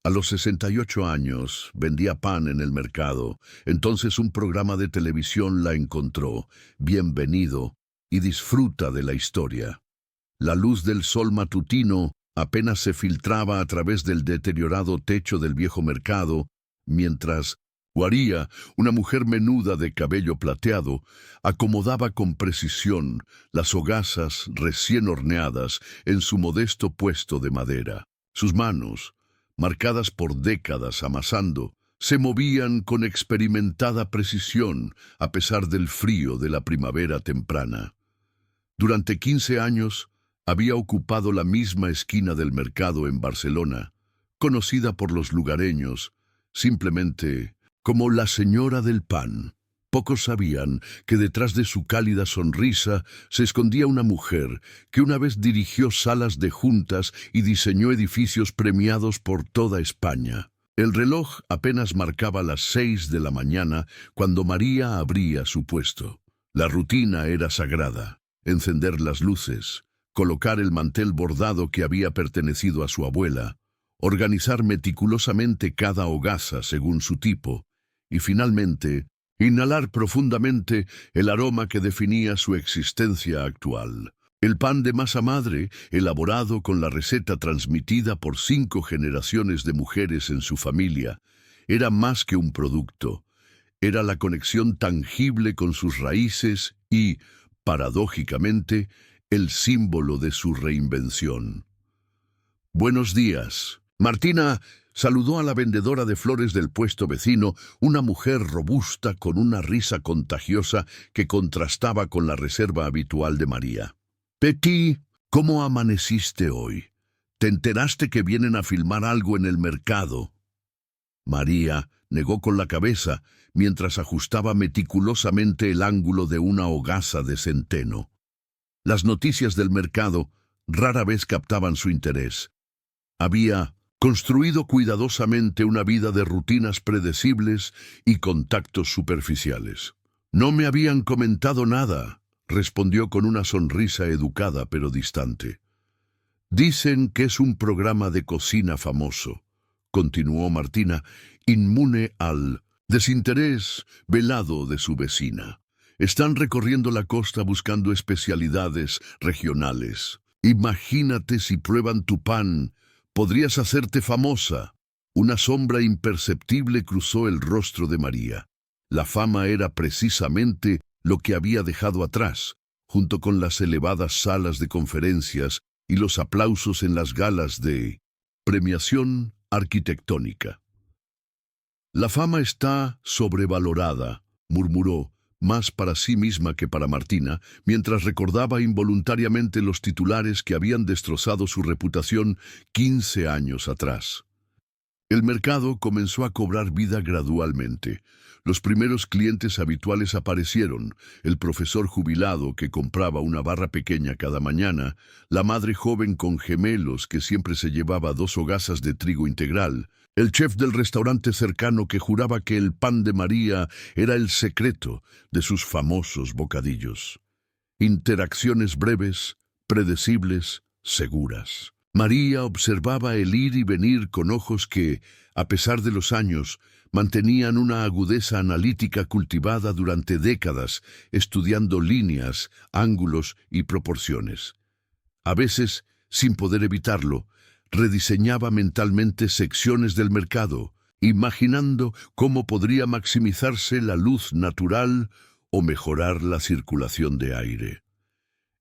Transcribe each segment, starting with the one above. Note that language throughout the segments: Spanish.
A los 68 años vendía pan en el mercado. Entonces un programa de televisión la encontró. Bienvenido y disfruta de la historia. La luz del sol matutino apenas se filtraba a través del deteriorado techo del viejo mercado, mientras Guaría, una mujer menuda de cabello plateado, acomodaba con precisión las hogazas recién horneadas en su modesto puesto de madera. Sus manos, marcadas por décadas amasando, se movían con experimentada precisión a pesar del frío de la primavera temprana. Durante 15 años había ocupado la misma esquina del mercado en Barcelona, conocida por los lugareños simplemente como la señora del pan. Pocos sabían que detrás de su cálida sonrisa se escondía una mujer que una vez dirigió salas de juntas y diseñó edificios premiados por toda España. El reloj apenas marcaba las 6 de la mañana cuando María abría su puesto. La rutina era sagrada: encender las luces, colocar el mantel bordado que había pertenecido a su abuela, organizar meticulosamente cada hogaza según su tipo, y finalmente inhalar profundamente el aroma que definía su existencia actual. El pan de masa madre, elaborado con la receta transmitida por 5 generaciones de mujeres en su familia, era más que un producto. Era la conexión tangible con sus raíces y, paradójicamente, el símbolo de su reinvención. «Buenos días». Martina saludó a la vendedora de flores del puesto vecino, una mujer robusta con una risa contagiosa que contrastaba con la reserva habitual de María. «Betty, ¿cómo amaneciste hoy? ¿Te enteraste que vienen a filmar algo en el mercado?» María negó con la cabeza mientras ajustaba meticulosamente el ángulo de una hogaza de centeno. Las noticias del mercado rara vez captaban su interés. Había construido cuidadosamente una vida de rutinas predecibles y contactos superficiales. «No me habían comentado nada», respondió con una sonrisa educada pero distante. «Dicen que es un programa de cocina famoso», continuó Martina, inmune al desinterés velado de su vecina. «Están recorriendo la costa buscando especialidades regionales. Imagínate si prueban tu pan. Podrías hacerte famosa». Una sombra imperceptible cruzó el rostro de María. La fama era precisamente lo que había dejado atrás, junto con las elevadas salas de conferencias y los aplausos en las galas de premiación arquitectónica. «La fama está sobrevalorada», murmuró, más para sí misma que para Martina, mientras recordaba involuntariamente los titulares que habían destrozado su reputación 15 años atrás. El mercado comenzó a cobrar vida gradualmente. Los primeros clientes habituales aparecieron: el profesor jubilado que compraba una barra pequeña cada mañana, la madre joven con gemelos que siempre se llevaba 2 hogazas de trigo integral, el chef del restaurante cercano que juraba que el pan de María era el secreto de sus famosos bocadillos. Interacciones breves, predecibles, seguras. María observaba el ir y venir con ojos que, a pesar de los años, mantenían una agudeza analítica cultivada durante décadas, estudiando líneas, ángulos y proporciones. A veces, sin poder evitarlo, rediseñaba mentalmente secciones del mercado, imaginando cómo podría maximizarse la luz natural o mejorar la circulación de aire.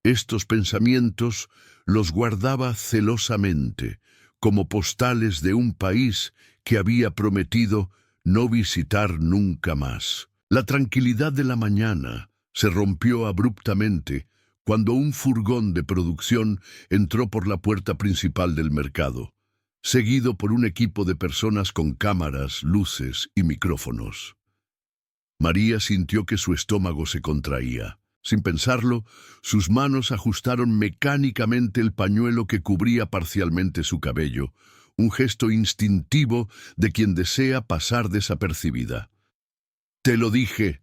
Estos pensamientos los guardaba celosamente, como postales de un país que había prometido no visitar nunca más. La tranquilidad de la mañana se rompió abruptamente cuando un furgón de producción entró por la puerta principal del mercado, seguido por un equipo de personas con cámaras, luces y micrófonos. María sintió que su estómago se contraía. Sin pensarlo, sus manos ajustaron mecánicamente el pañuelo que cubría parcialmente su cabello, un gesto instintivo de quien desea pasar desapercibida. «Te lo dije»,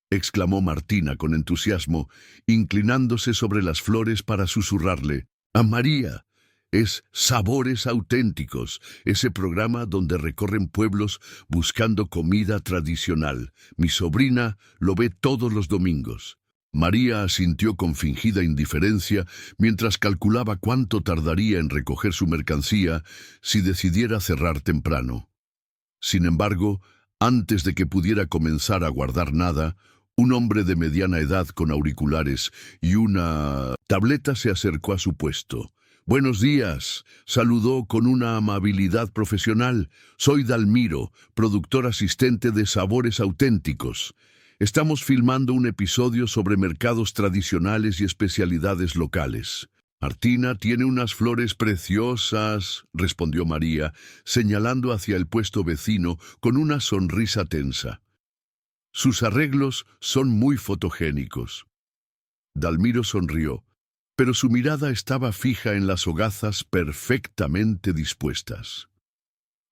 exclamó Martina con entusiasmo, inclinándose sobre las flores para susurrarle: «A María, Es Sabores Auténticos, ese programa donde recorren pueblos buscando comida tradicional. Mi sobrina lo ve todos los domingos. María asintió con fingida indiferencia mientras calculaba cuánto tardaría en recoger su mercancía si decidiera cerrar temprano. Sin embargo, antes de que pudiera comenzar a guardar nada, un hombre de mediana edad con auriculares y una tableta se acercó a su puesto. «Buenos días», saludó con una amabilidad profesional. «Soy Dalmiro, productor asistente de Sabores Auténticos. Estamos filmando un episodio sobre mercados tradicionales y especialidades locales». «Martina tiene unas flores preciosas», respondió María, señalando hacia el puesto vecino con una sonrisa tensa. «Sus arreglos son muy fotogénicos». Dalmiro sonrió, pero su mirada estaba fija en las hogazas perfectamente dispuestas.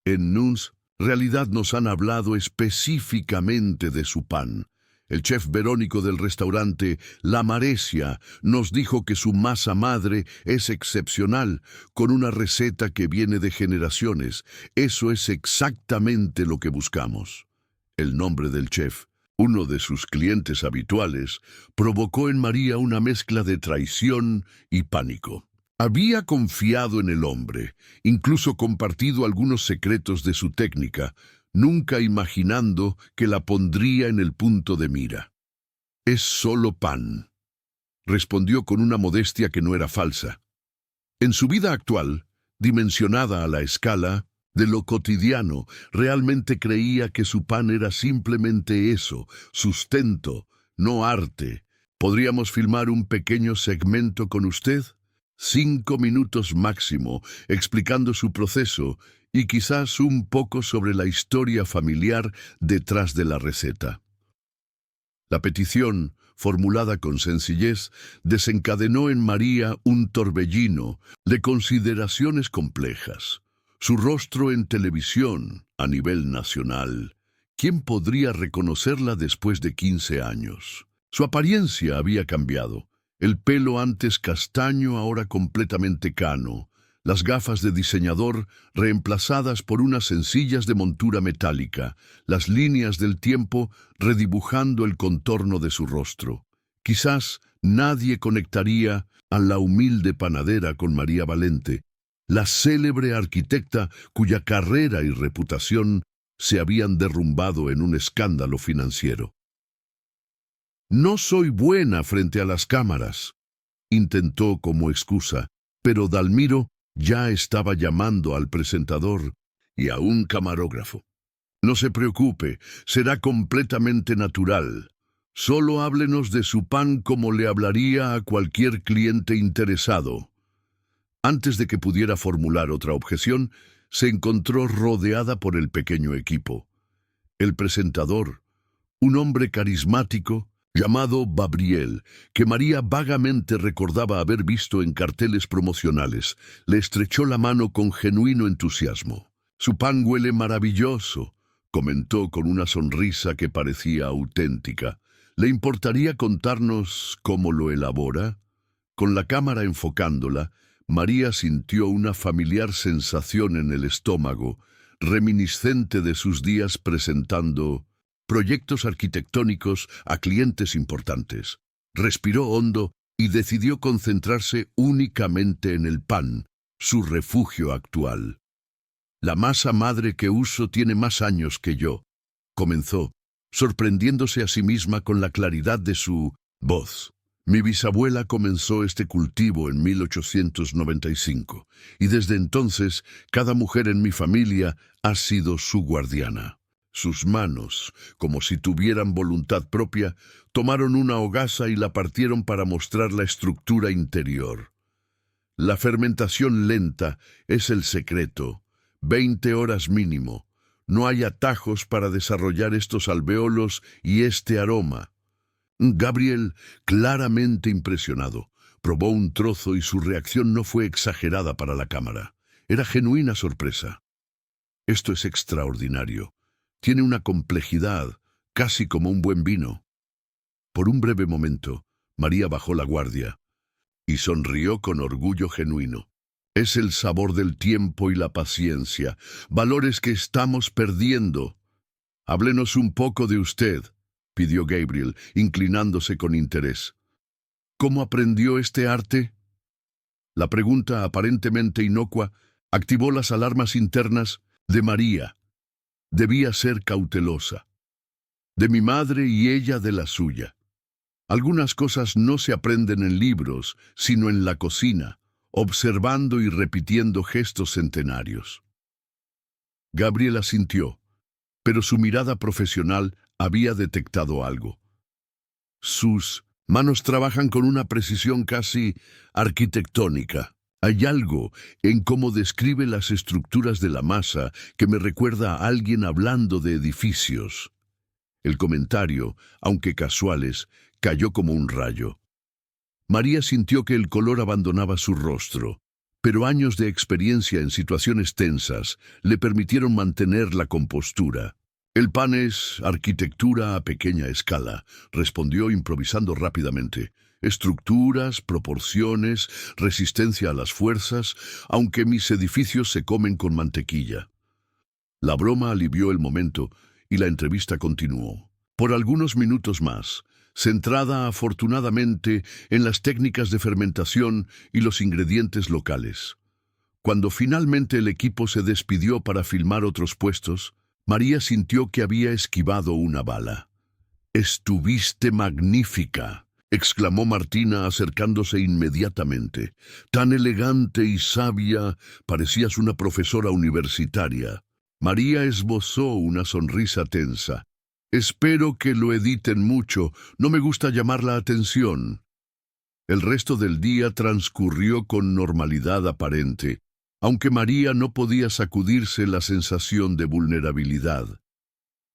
En Nuns, realidad nos han hablado específicamente de su pan. El chef Verónico del restaurante La Maresia nos dijo que su masa madre es excepcional, con una receta que viene de generaciones. Eso es exactamente lo que buscamos. El nombre del chef, uno de sus clientes habituales, provocó en María una mezcla de traición y pánico. Había confiado en el hombre, incluso compartido algunos secretos de su técnica, nunca imaginando que la pondría en el punto de mira. «Es solo pan», respondió con una modestia que no era falsa. En su vida actual, dimensionada a la escala de lo cotidiano, realmente creía que su pan era simplemente eso, sustento, no arte. «¿Podríamos filmar un pequeño segmento con usted? 5 minutos máximo, explicando su proceso y quizás un poco sobre la historia familiar detrás de la receta». La petición, formulada con sencillez, desencadenó en María un torbellino de consideraciones complejas. Su rostro en televisión, a nivel nacional. ¿Quién podría reconocerla después de 15 años? Su apariencia había cambiado. El pelo antes castaño, ahora completamente cano. Las gafas de diseñador reemplazadas por unas sencillas de montura metálica. Las líneas del tiempo redibujando el contorno de su rostro. Quizás nadie conectaría a la humilde panadera con María Valente, la célebre arquitecta cuya carrera y reputación se habían derrumbado en un escándalo financiero. «No soy buena frente a las cámaras», intentó como excusa, pero Dalmiro ya estaba llamando al presentador y a un camarógrafo. «No se preocupe, será completamente natural. Solo háblenos de su pan como le hablaría a cualquier cliente interesado». Antes de que pudiera formular otra objeción, se encontró rodeada por el pequeño equipo. El presentador, un hombre carismático, llamado Gabriel, que María vagamente recordaba haber visto en carteles promocionales, le estrechó la mano con genuino entusiasmo. «Su pan huele maravilloso», comentó con una sonrisa que parecía auténtica. «¿Le importaría contarnos cómo lo elabora?» Con la cámara enfocándola, María sintió una familiar sensación en el estómago, reminiscente de sus días presentando proyectos arquitectónicos a clientes importantes. Respiró hondo y decidió concentrarse únicamente en el pan, su refugio actual. «La masa madre que uso tiene más años que yo», comenzó, sorprendiéndose a sí misma con la claridad de su voz. «Mi bisabuela comenzó este cultivo en 1895, y desde entonces cada mujer en mi familia ha sido su guardiana». Sus manos, como si tuvieran voluntad propia, tomaron una hogaza y la partieron para mostrar la estructura interior. «La fermentación lenta es el secreto. 20 horas mínimo. No hay atajos para desarrollar estos alveolos y este aroma». Gabriel, claramente impresionado, probó un trozo y su reacción no fue exagerada para la cámara. Era genuina sorpresa. «Esto es extraordinario. Tiene una complejidad, casi como un buen vino». Por un breve momento, María bajó la guardia y sonrió con orgullo genuino. Es el sabor del tiempo y la paciencia, valores que estamos perdiendo. Háblenos un poco de usted, pidió Gabriel, inclinándose con interés. ¿Cómo aprendió este arte? La pregunta, aparentemente inocua, activó las alarmas internas de María. Debía ser cautelosa. De mi madre y ella de la suya. Algunas cosas no se aprenden en libros, sino en la cocina, observando y repitiendo gestos centenarios. Gabriel asintió, pero su mirada profesional había detectado algo. Sus manos trabajan con una precisión casi arquitectónica. Hay algo en cómo describe las estructuras de la masa que me recuerda a alguien hablando de edificios. El comentario, aunque casuales, cayó como un rayo. María sintió que el color abandonaba su rostro, pero años de experiencia en situaciones tensas le permitieron mantener la compostura. El pan es arquitectura a pequeña escala, respondió improvisando rápidamente. Estructuras, proporciones, resistencia a las fuerzas, aunque mis edificios se comen con mantequilla. La broma alivió el momento y la entrevista continuó. Por algunos minutos más, centrada afortunadamente en las técnicas de fermentación y los ingredientes locales. Cuando finalmente el equipo se despidió para filmar otros puestos, María sintió que había esquivado una bala. «Estuviste magnífica», exclamó Martina acercándose inmediatamente. «Tan elegante y sabia, parecías una profesora universitaria». María esbozó una sonrisa tensa. «Espero que lo editen mucho, no me gusta llamar la atención». El resto del día transcurrió con normalidad aparente, aunque María no podía sacudirse la sensación de vulnerabilidad.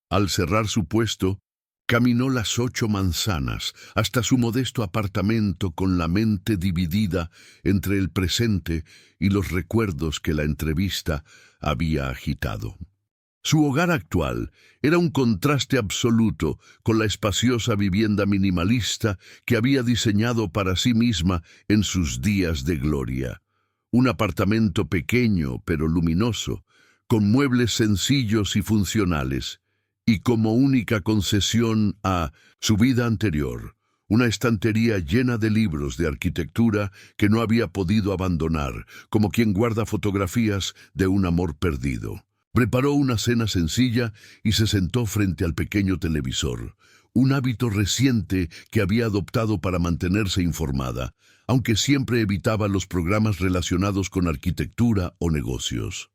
Al cerrar su puesto, caminó las 8 manzanas hasta su modesto apartamento con la mente dividida entre el presente y los recuerdos que la entrevista había agitado. Su hogar actual era un contraste absoluto con la espaciosa vivienda minimalista que había diseñado para sí misma en sus días de gloria. Un apartamento pequeño pero luminoso, con muebles sencillos y funcionales, y como única concesión a su vida anterior, una estantería llena de libros de arquitectura que no había podido abandonar, como quien guarda fotografías de un amor perdido. Preparó una cena sencilla y se sentó frente al pequeño televisor, un hábito reciente que había adoptado para mantenerse informada, aunque siempre evitaba los programas relacionados con arquitectura o negocios.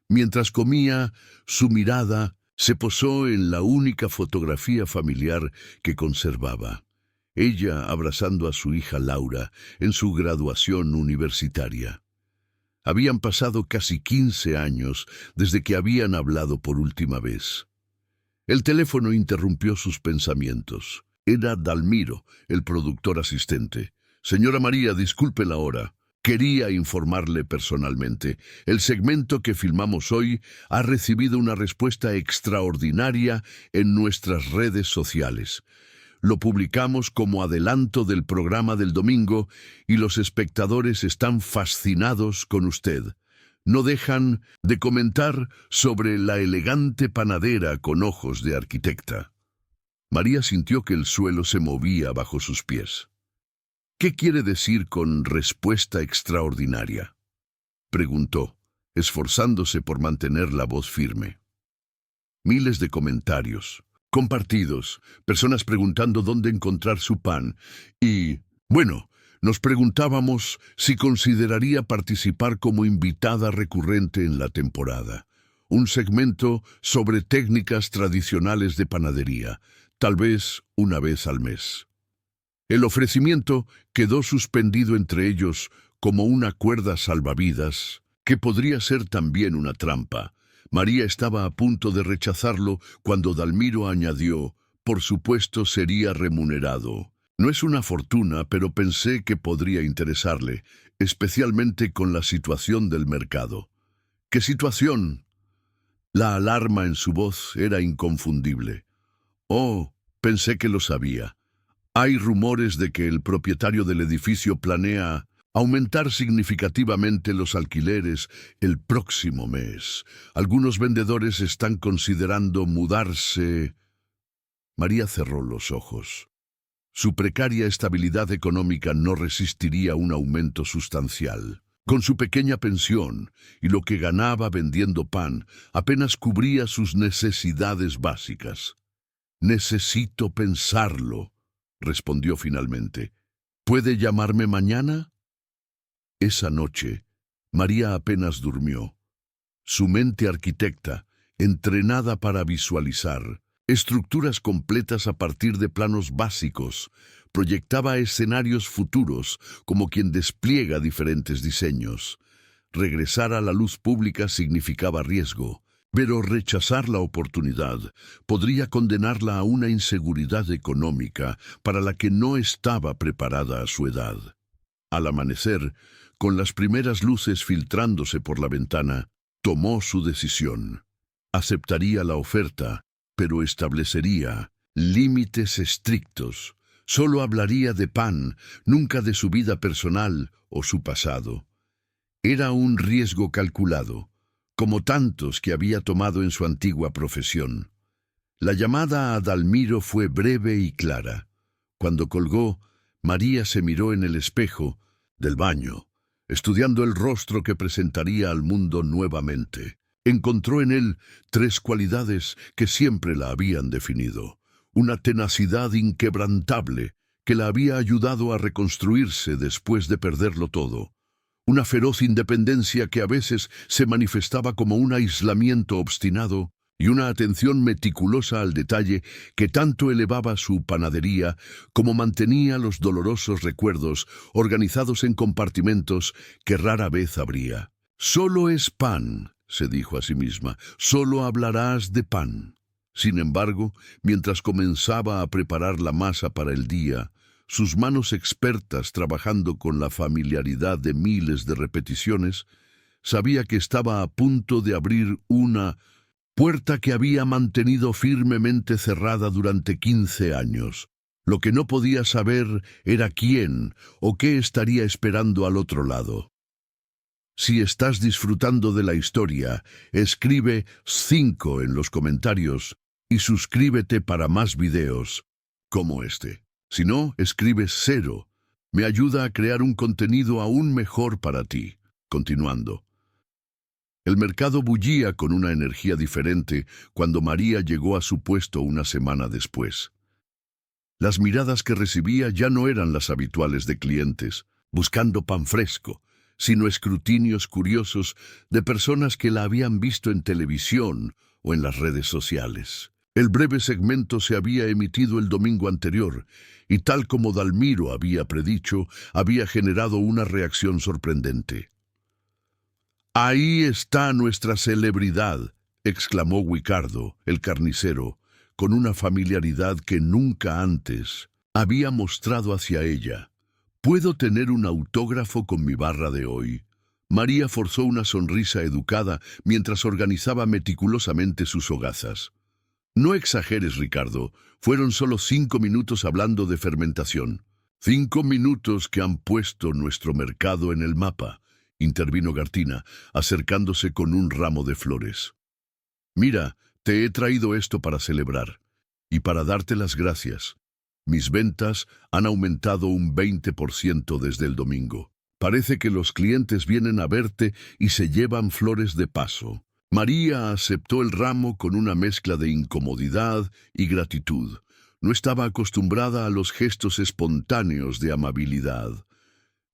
Mientras comía, su mirada se posó en la única fotografía familiar que conservaba. Ella abrazando a su hija Laura en su graduación universitaria. Habían pasado casi 15 años desde que habían hablado por última vez. El teléfono interrumpió sus pensamientos. Era Dalmiro, el productor asistente. «Señora María, disculpe la hora. Quería informarle personalmente. El segmento que filmamos hoy ha recibido una respuesta extraordinaria en nuestras redes sociales. Lo publicamos como adelanto del programa del domingo y los espectadores están fascinados con usted. No dejan de comentar sobre la elegante panadera con ojos de arquitecta». María sintió que el suelo se movía bajo sus pies. «¿Qué quiere decir con respuesta extraordinaria?», preguntó, esforzándose por mantener la voz firme. Miles de comentarios compartidos, personas preguntando dónde encontrar su pan y, bueno, nos preguntábamos si consideraría participar como invitada recurrente en la temporada. Un segmento sobre técnicas tradicionales de panadería, tal vez una vez al mes. El ofrecimiento quedó suspendido entre ellos como una cuerda salvavidas, que podría ser también una trampa. María estaba a punto de rechazarlo cuando Dalmiro añadió: «Por supuesto sería remunerado. No es una fortuna, pero pensé que podría interesarle, especialmente con la situación del mercado». «¿Qué situación?». La alarma en su voz era inconfundible. «Oh, pensé que lo sabía. Hay rumores de que el propietario del edificio planea Aumentar significativamente los alquileres el próximo mes. Algunos vendedores están considerando mudarse. María cerró los ojos. Su precaria estabilidad económica no resistiría un aumento sustancial. Con su pequeña pensión y lo que ganaba vendiendo pan, apenas cubría sus necesidades básicas. «Necesito pensarlo», respondió finalmente. «¿Puede llamarme mañana?» Esa noche, María apenas durmió. Su mente arquitecta, entrenada para visualizar estructuras completas a partir de planos básicos, proyectaba escenarios futuros como quien despliega diferentes diseños. Regresar a la luz pública significaba riesgo, pero rechazar la oportunidad podría condenarla a una inseguridad económica para la que no estaba preparada a su edad. Al amanecer, con las primeras luces filtrándose por la ventana, tomó su decisión. Aceptaría la oferta, pero establecería límites estrictos. Solo hablaría de pan, nunca de su vida personal o su pasado. Era un riesgo calculado, como tantos que había tomado en su antigua profesión. La llamada a Dalmiro fue breve y clara. Cuando colgó, María se miró en el espejo del baño, estudiando el rostro que presentaría al mundo nuevamente. Encontró en él tres cualidades que siempre la habían definido. Una tenacidad inquebrantable que la había ayudado a reconstruirse después de perderlo todo. Una feroz independencia que a veces se manifestaba como un aislamiento obstinado, y una atención meticulosa al detalle que tanto elevaba su panadería como mantenía los dolorosos recuerdos organizados en compartimentos que rara vez abría. «Solo es pan», se dijo a sí misma, «solo hablarás de pan». Sin embargo, mientras comenzaba a preparar la masa para el día, sus manos expertas trabajando con la familiaridad de miles de repeticiones, sabía que estaba a punto de abrir una puerta que había mantenido firmemente cerrada durante 15 años. Lo que no podía saber era quién o qué estaría esperando al otro lado. Si estás disfrutando de la historia, escribe 5 en los comentarios y suscríbete para más videos como este. Si no, escribe 0. Me ayuda a crear un contenido aún mejor para ti. Continuando. El mercado bullía con una energía diferente cuando María llegó a su puesto una semana después. Las miradas que recibía ya no eran las habituales de clientes, buscando pan fresco, sino escrutinios curiosos de personas que la habían visto en televisión o en las redes sociales. El breve segmento se había emitido el domingo anterior, y tal como Dalmiro había predicho, había generado una reacción sorprendente. «Ahí está nuestra celebridad», exclamó Ricardo, el carnicero, con una familiaridad que nunca antes había mostrado hacia ella. «¿Puedo tener un autógrafo con mi barra de hoy?» María forzó una sonrisa educada mientras organizaba meticulosamente sus hogazas. «No exageres, Ricardo. Fueron solo 5 minutos hablando de fermentación». «5 minutos que han puesto nuestro mercado en el mapa», intervino Gartina, acercándose con un ramo de flores. «Mira, te he traído esto para celebrar y para darte las gracias. Mis ventas han aumentado un 20% desde el domingo. Parece que los clientes vienen a verte y se llevan flores de paso». María aceptó el ramo con una mezcla de incomodidad y gratitud. No estaba acostumbrada a los gestos espontáneos de amabilidad.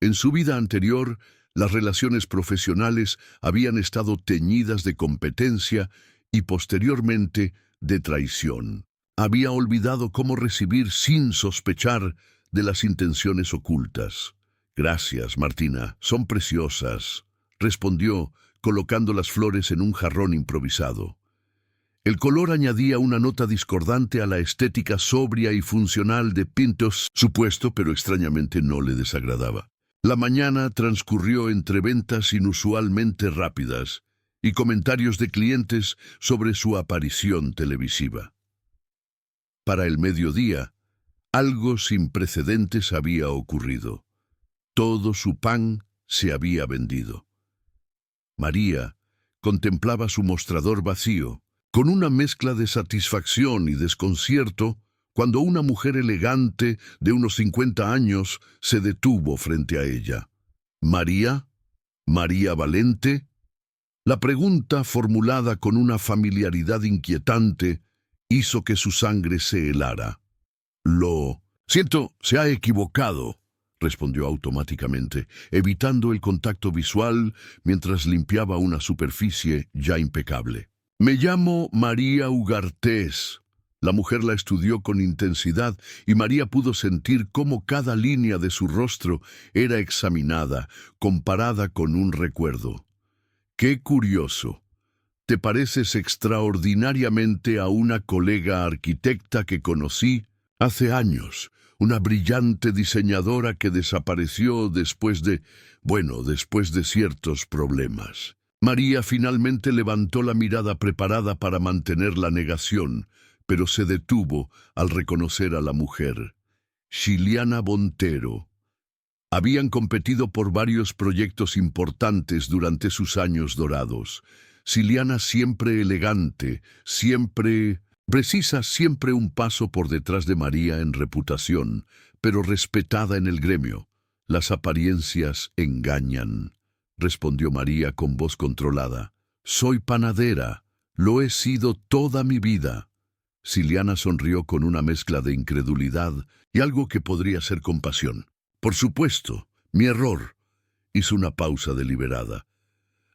En su vida anterior, las relaciones profesionales habían estado teñidas de competencia y posteriormente de traición. Había olvidado cómo recibir sin sospechar de las intenciones ocultas. «Gracias, Martina, son preciosas», respondió, colocando las flores en un jarrón improvisado. El color añadía una nota discordante a la estética sobria y funcional de Pintos, supuesto, pero extrañamente no le desagradaba. La mañana transcurrió entre ventas inusualmente rápidas y comentarios de clientes sobre su aparición televisiva. Para el mediodía, algo sin precedentes había ocurrido. Todo su pan se había vendido. María contemplaba su mostrador vacío, con una mezcla de satisfacción y desconcierto, cuando una mujer elegante de unos 50 años se detuvo frente a ella. ¿María? ¿María Valente? La pregunta, formulada con una familiaridad inquietante, hizo que su sangre se helara. Lo siento, se ha equivocado, respondió automáticamente, evitando el contacto visual mientras limpiaba una superficie ya impecable. Me llamo María Ugartés. La mujer la estudió con intensidad y María pudo sentir cómo cada línea de su rostro era examinada, comparada con un recuerdo. ¡Qué curioso! Te pareces extraordinariamente a una colega arquitecta que conocí hace años, una brillante diseñadora que desapareció después de ciertos problemas. María finalmente levantó la mirada preparada para mantener la negación, pero se detuvo al reconocer a la mujer. Xiliana Bontero. Habían competido por varios proyectos importantes durante sus años dorados. Xiliana siempre elegante, siempre precisa, siempre un paso por detrás de María en reputación, pero respetada en el gremio. Las apariencias engañan, respondió María con voz controlada. Soy panadera, lo he sido toda mi vida. Xiliana sonrió con una mezcla de incredulidad y algo que podría ser compasión. Por supuesto, mi error. Hizo una pausa deliberada.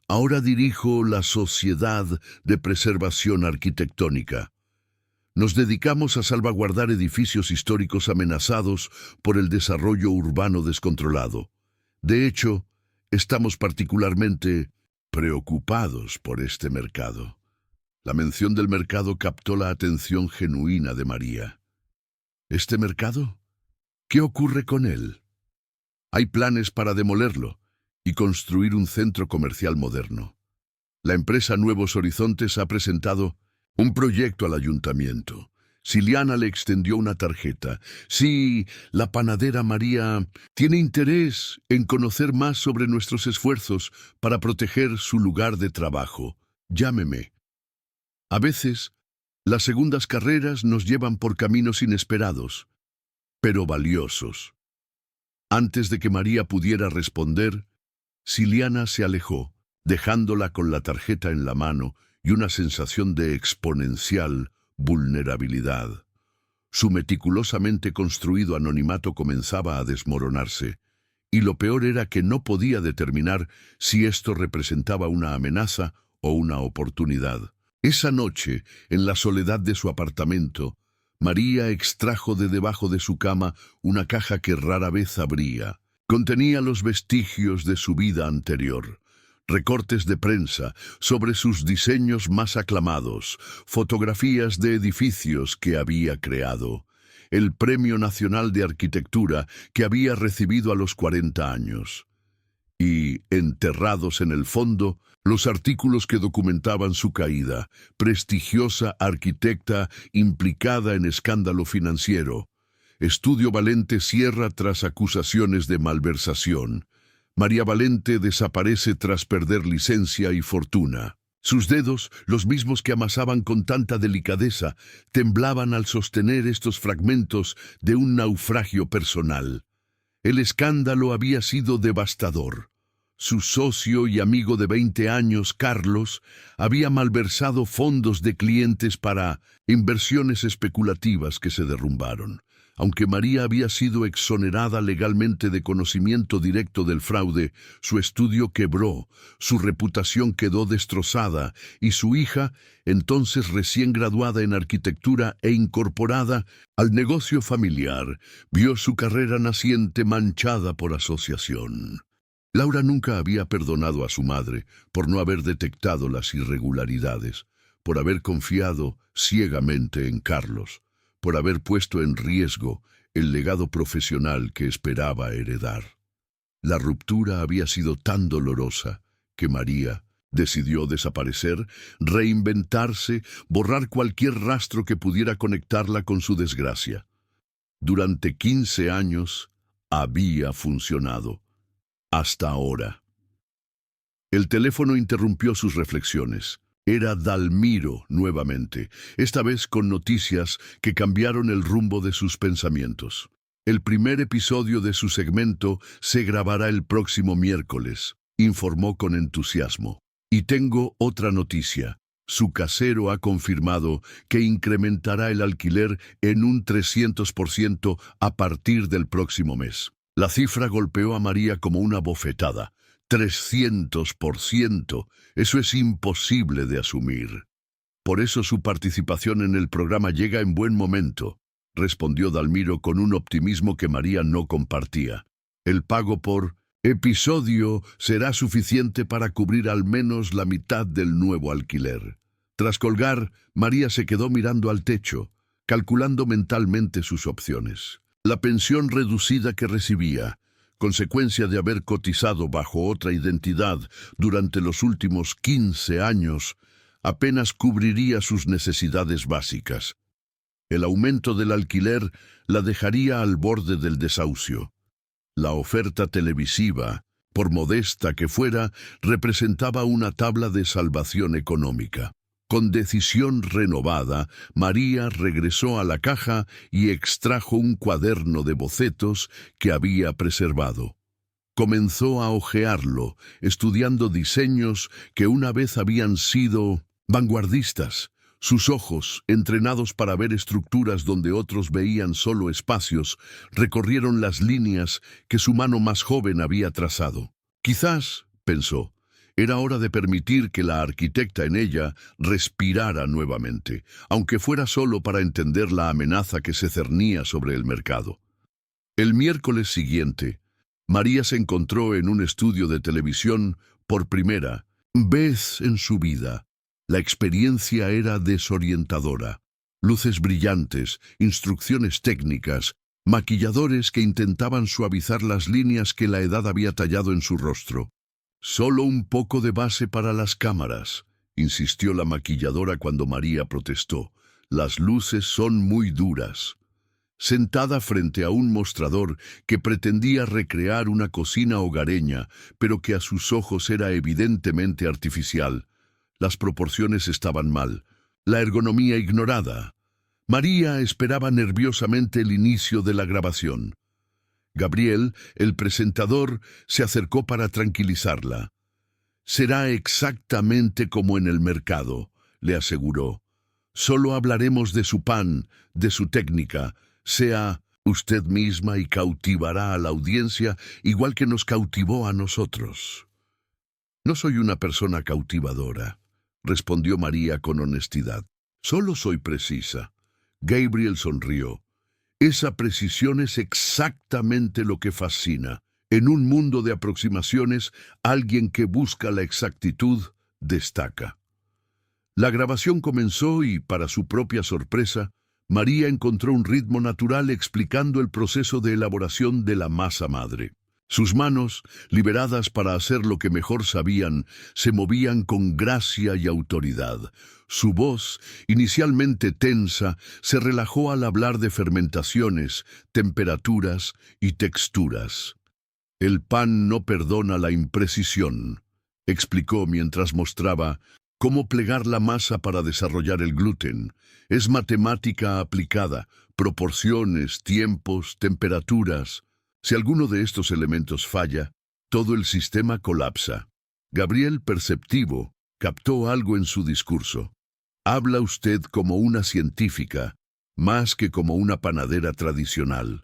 Ahora dirijo la Sociedad de Preservación Arquitectónica. Nos dedicamos a salvaguardar edificios históricos amenazados por el desarrollo urbano descontrolado. De hecho, estamos particularmente preocupados por este mercado. La mención del mercado captó la atención genuina de María. ¿Este mercado? ¿Qué ocurre con él? Hay planes para demolerlo y construir un centro comercial moderno. La empresa Nuevos Horizontes ha presentado un proyecto al ayuntamiento. Xiliana le extendió una tarjeta. Sí, la panadera María tiene interés en conocer más sobre nuestros esfuerzos para proteger su lugar de trabajo. Llámeme. A veces, las segundas carreras nos llevan por caminos inesperados, pero valiosos. Antes de que María pudiera responder, Xiliana se alejó, dejándola con la tarjeta en la mano y una sensación de exponencial vulnerabilidad. Su meticulosamente construido anonimato comenzaba a desmoronarse, y lo peor era que no podía determinar si esto representaba una amenaza o una oportunidad. Esa noche, en la soledad de su apartamento, María extrajo de debajo de su cama una caja que rara vez abría. Contenía los vestigios de su vida anterior. Recortes de prensa sobre sus diseños más aclamados, fotografías de edificios que había creado, el Premio Nacional de Arquitectura que había recibido a los 40 años. Y, enterrados en el fondo, los artículos que documentaban su caída, prestigiosa arquitecta implicada en escándalo financiero. Estudio Valente cierra tras acusaciones de malversación. María Valente desaparece tras perder licencia y fortuna. Sus dedos, los mismos que amasaban con tanta delicadeza, temblaban al sostener estos fragmentos de un naufragio personal. El escándalo había sido devastador. Su socio y amigo de 20 años, Carlos, había malversado fondos de clientes para inversiones especulativas que se derrumbaron. Aunque María había sido exonerada legalmente de conocimiento directo del fraude, su estudio quebró, su reputación quedó destrozada y su hija, entonces recién graduada en arquitectura e incorporada al negocio familiar, vio su carrera naciente manchada por asociación. Laura nunca había perdonado a su madre por no haber detectado las irregularidades, por haber confiado ciegamente en Carlos, por haber puesto en riesgo el legado profesional que esperaba heredar. La ruptura había sido tan dolorosa que María decidió desaparecer, reinventarse, borrar cualquier rastro que pudiera conectarla con su desgracia. Durante 15 años había funcionado. hasta ahora. El teléfono interrumpió sus reflexiones. Era Dalmiro nuevamente, esta vez con noticias que cambiaron el rumbo de sus pensamientos. El primer episodio de su segmento se grabará el próximo miércoles, informó con entusiasmo. Y tengo otra noticia. Su casero ha confirmado que incrementará el alquiler en un 300% a partir del próximo mes. La cifra golpeó a María como una bofetada. 300%. Eso es imposible de asumir. Por eso su participación en el programa llega en buen momento, respondió Dalmiro con un optimismo que María no compartía. El pago por episodio será suficiente para cubrir al menos la mitad del nuevo alquiler. Tras colgar, María se quedó mirando al techo, calculando mentalmente sus opciones. La pensión reducida que recibía, consecuencia de haber cotizado bajo otra identidad durante los últimos 15 años, apenas cubriría sus necesidades básicas. El aumento del alquiler la dejaría al borde del desahucio. La oferta televisiva, por modesta que fuera, representaba una tabla de salvación económica. Con decisión renovada, María regresó a la caja y extrajo un cuaderno de bocetos que había preservado. Comenzó a hojearlo, estudiando diseños que una vez habían sido vanguardistas. Sus ojos, entrenados para ver estructuras donde otros veían solo espacios, recorrieron las líneas que su mano más joven había trazado. Quizás, pensó, era hora de permitir que la arquitecta en ella respirara nuevamente, aunque fuera solo para entender la amenaza que se cernía sobre el mercado. El miércoles siguiente, María se encontró en un estudio de televisión por primera vez en su vida. La experiencia era desorientadora. Luces brillantes, instrucciones técnicas, maquilladores que intentaban suavizar las líneas que la edad había tallado en su rostro. «Solo un poco de base para las cámaras», insistió la maquilladora cuando María protestó. «Las luces son muy duras». Sentada frente a un mostrador que pretendía recrear una cocina hogareña, pero que a sus ojos era evidentemente artificial, las proporciones estaban mal, la ergonomía ignorada. María esperaba nerviosamente el inicio de la grabación. Gabriel, el presentador, se acercó para tranquilizarla. «Será exactamente como en el mercado», le aseguró. «Solo hablaremos de su pan, de su técnica. Sea usted misma y cautivará a la audiencia igual que nos cautivó a nosotros». «No soy una persona cautivadora», respondió María con honestidad. «Solo soy precisa». Gabriel sonrió. «Esa precisión es exactamente lo que fascina. En un mundo de aproximaciones, alguien que busca la exactitud destaca». La grabación comenzó y, para su propia sorpresa, María encontró un ritmo natural explicando el proceso de elaboración de la masa madre. Sus manos, liberadas para hacer lo que mejor sabían, se movían con gracia y autoridad. Su voz, inicialmente tensa, se relajó al hablar de fermentaciones, temperaturas y texturas. «El pan no perdona la imprecisión», explicó mientras mostraba cómo plegar la masa para desarrollar el gluten. «Es matemática aplicada, proporciones, tiempos, temperaturas. Si alguno de estos elementos falla, todo el sistema colapsa». Gabriel, perceptivo, captó algo en su discurso. «Habla usted como una científica, más que como una panadera tradicional».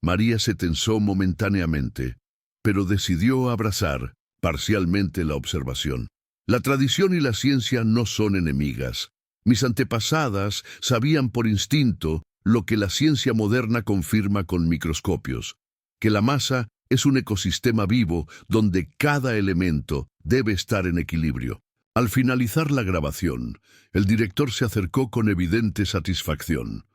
María se tensó momentáneamente, pero decidió abrazar parcialmente la observación. «La tradición y la ciencia no son enemigas. Mis antepasadas sabían por instinto lo que la ciencia moderna confirma con microscopios, que la masa es un ecosistema vivo donde cada elemento debe estar en equilibrio». Al finalizar la grabación, el director se acercó con evidente satisfacción.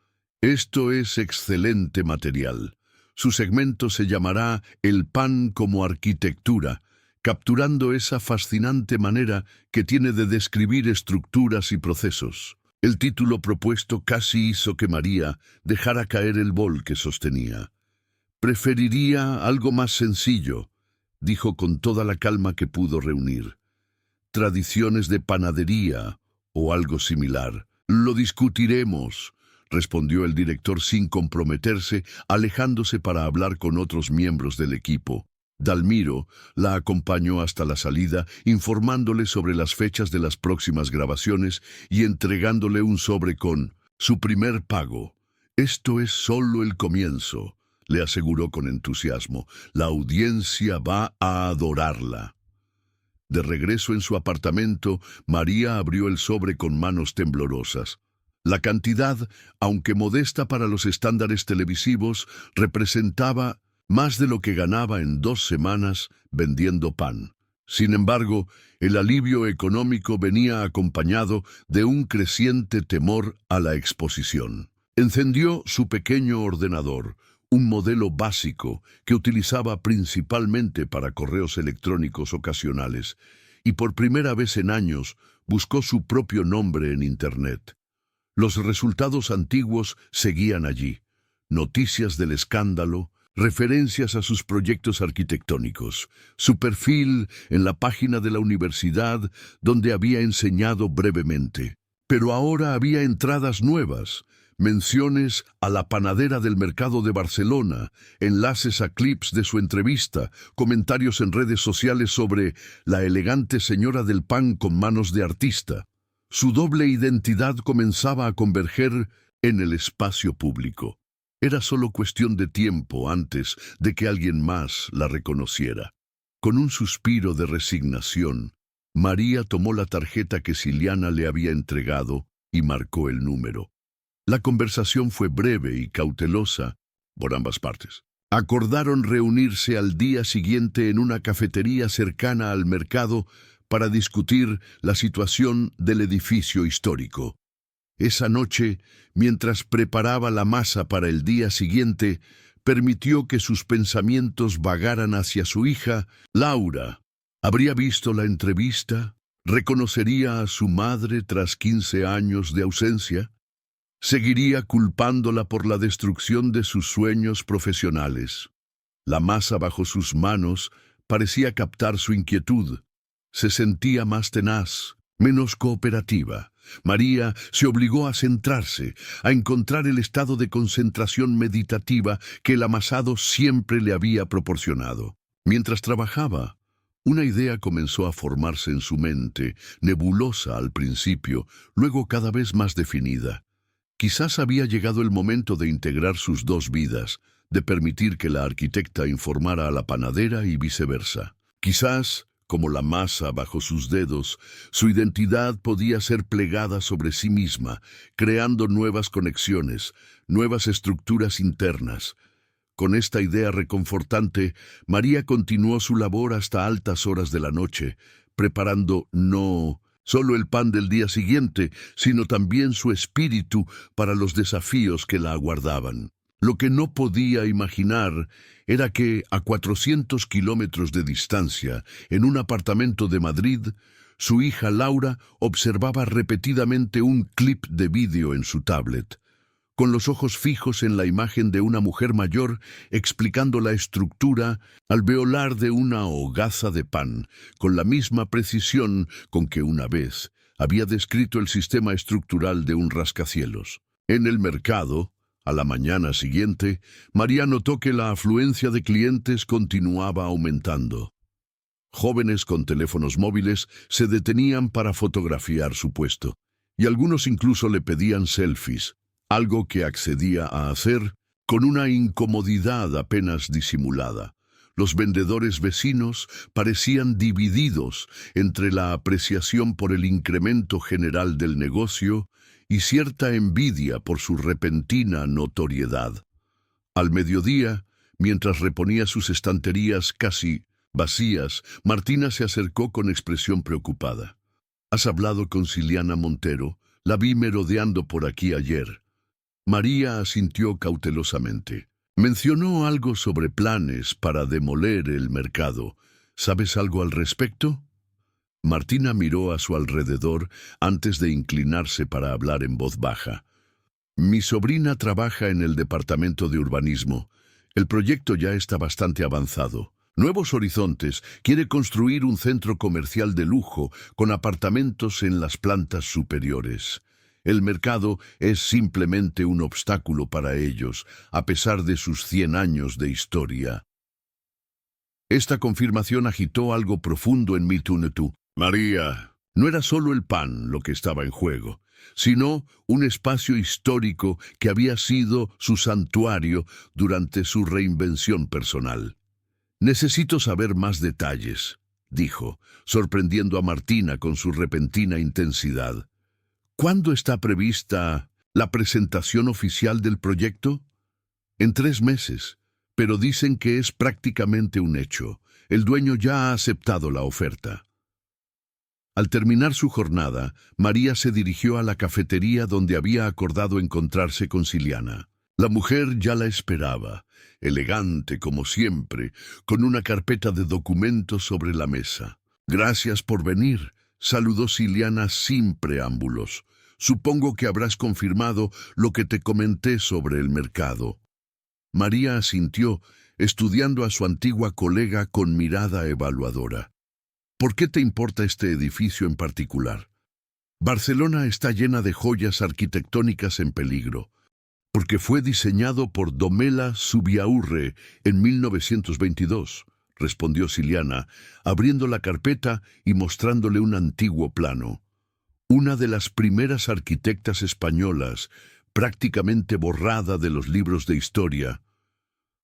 «Esto es excelente material. Su segmento se llamará El pan como arquitectura», capturando esa fascinante manera que tiene de describir estructuras y procesos. El título propuesto casi hizo que María dejara caer el bol que sostenía. «Preferiría algo más sencillo», dijo con toda la calma que pudo reunir. Tradiciones de panadería o algo similar. Lo discutiremos, respondió el director sin comprometerse, alejándose para hablar con otros miembros del equipo. Dalmiro la acompañó hasta la salida, informándole sobre las fechas de las próximas grabaciones y entregándole un sobre con su primer pago. Esto es solo el comienzo, le aseguró con entusiasmo. La audiencia va a adorarla. De regreso en su apartamento, María abrió el sobre con manos temblorosas. La cantidad, aunque modesta para los estándares televisivos, representaba más de lo que ganaba en 2 semanas vendiendo pan. Sin embargo, el alivio económico venía acompañado de un creciente temor a la exposición. Encendió su pequeño ordenador, un modelo básico que utilizaba principalmente para correos electrónicos ocasionales, y por primera vez en años buscó su propio nombre en Internet. Los resultados antiguos seguían allí: noticias del escándalo, referencias a sus proyectos arquitectónicos, su perfil en la página de la universidad donde había enseñado brevemente. Pero ahora había entradas nuevas, menciones a la panadera del mercado de Barcelona, enlaces a clips de su entrevista, comentarios en redes sociales sobre la elegante señora del pan con manos de artista. Su doble identidad comenzaba a converger en el espacio público. Era solo cuestión de tiempo antes de que alguien más la reconociera. Con un suspiro de resignación, María tomó la tarjeta que Siliana le había entregado y marcó el número. La conversación fue breve y cautelosa por ambas partes. Acordaron reunirse al día siguiente en una cafetería cercana al mercado para discutir la situación del edificio histórico. Esa noche, mientras preparaba la masa para el día siguiente, permitió que sus pensamientos vagaran hacia su hija, Laura. ¿Habría visto la entrevista? ¿Reconocería a su madre tras 15 años de ausencia? ¿Seguiría culpándola por la destrucción de sus sueños profesionales? La masa bajo sus manos parecía captar su inquietud. Se sentía más tenaz, menos cooperativa. María se obligó a centrarse, a encontrar el estado de concentración meditativa que el amasado siempre le había proporcionado. Mientras trabajaba, una idea comenzó a formarse en su mente, nebulosa al principio, luego cada vez más definida. Quizás había llegado el momento de integrar sus 2 vidas, de permitir que la arquitecta informara a la panadera y viceversa. Quizás, como la masa bajo sus dedos, su identidad podía ser plegada sobre sí misma, creando nuevas conexiones, nuevas estructuras internas. Con esta idea reconfortante, María continuó su labor hasta altas horas de la noche, preparando no solo el pan del día siguiente, sino también su espíritu para los desafíos que la aguardaban. Lo que no podía imaginar era que, a 400 kilómetros de distancia, en un apartamento de Madrid, su hija Laura observaba repetidamente un clip de vídeo en su tablet, con los ojos fijos en la imagen de una mujer mayor explicando la estructura alveolar de una hogaza de pan, con la misma precisión con que una vez había descrito el sistema estructural de un rascacielos. En el mercado, a la mañana siguiente, María notó que la afluencia de clientes continuaba aumentando. Jóvenes con teléfonos móviles se detenían para fotografiar su puesto, y algunos incluso le pedían selfies, algo que accedía a hacer con una incomodidad apenas disimulada. Los vendedores vecinos parecían divididos entre la apreciación por el incremento general del negocio y cierta envidia por su repentina notoriedad. Al mediodía, mientras reponía sus estanterías casi vacías, Martina se acercó con expresión preocupada. «¿Has hablado con Siliana Montero? La vi merodeando por aquí ayer». María asintió cautelosamente. «Mencionó algo sobre planes para demoler el mercado. ¿Sabes algo al respecto?» Martina miró a su alrededor antes de inclinarse para hablar en voz baja. «Mi sobrina trabaja en el departamento de urbanismo. El proyecto ya está bastante avanzado. Nuevos Horizontes quiere construir un centro comercial de lujo con apartamentos en las plantas superiores. El mercado es simplemente un obstáculo para ellos, a pesar de sus 100 años de historia. Esta confirmación agitó algo profundo en mi túnetú. María, no era solo el pan lo que estaba en juego, sino un espacio histórico que había sido su santuario durante su reinvención personal. Necesito saber más detalles, dijo, sorprendiendo a Martina con su repentina intensidad. ¿Cuándo está prevista la presentación oficial del proyecto? En 3 meses, pero dicen que es prácticamente un hecho. El dueño ya ha aceptado la oferta. Al terminar su jornada, María se dirigió a la cafetería donde había acordado encontrarse con Ciliana. La mujer ya la esperaba, elegante como siempre, con una carpeta de documentos sobre la mesa. «Gracias por venir», saludó Ciliana sin preámbulos. «Supongo que habrás confirmado lo que te comenté sobre el mercado». María asintió, estudiando a su antigua colega con mirada evaluadora. «¿Por qué te importa este edificio en particular?» «Barcelona está llena de joyas arquitectónicas en peligro, porque fue diseñado por Domela Zubiaurre en 1922», respondió Ciliana, abriendo la carpeta y mostrándole un antiguo plano. Una de las primeras arquitectas españolas, prácticamente borrada de los libros de historia.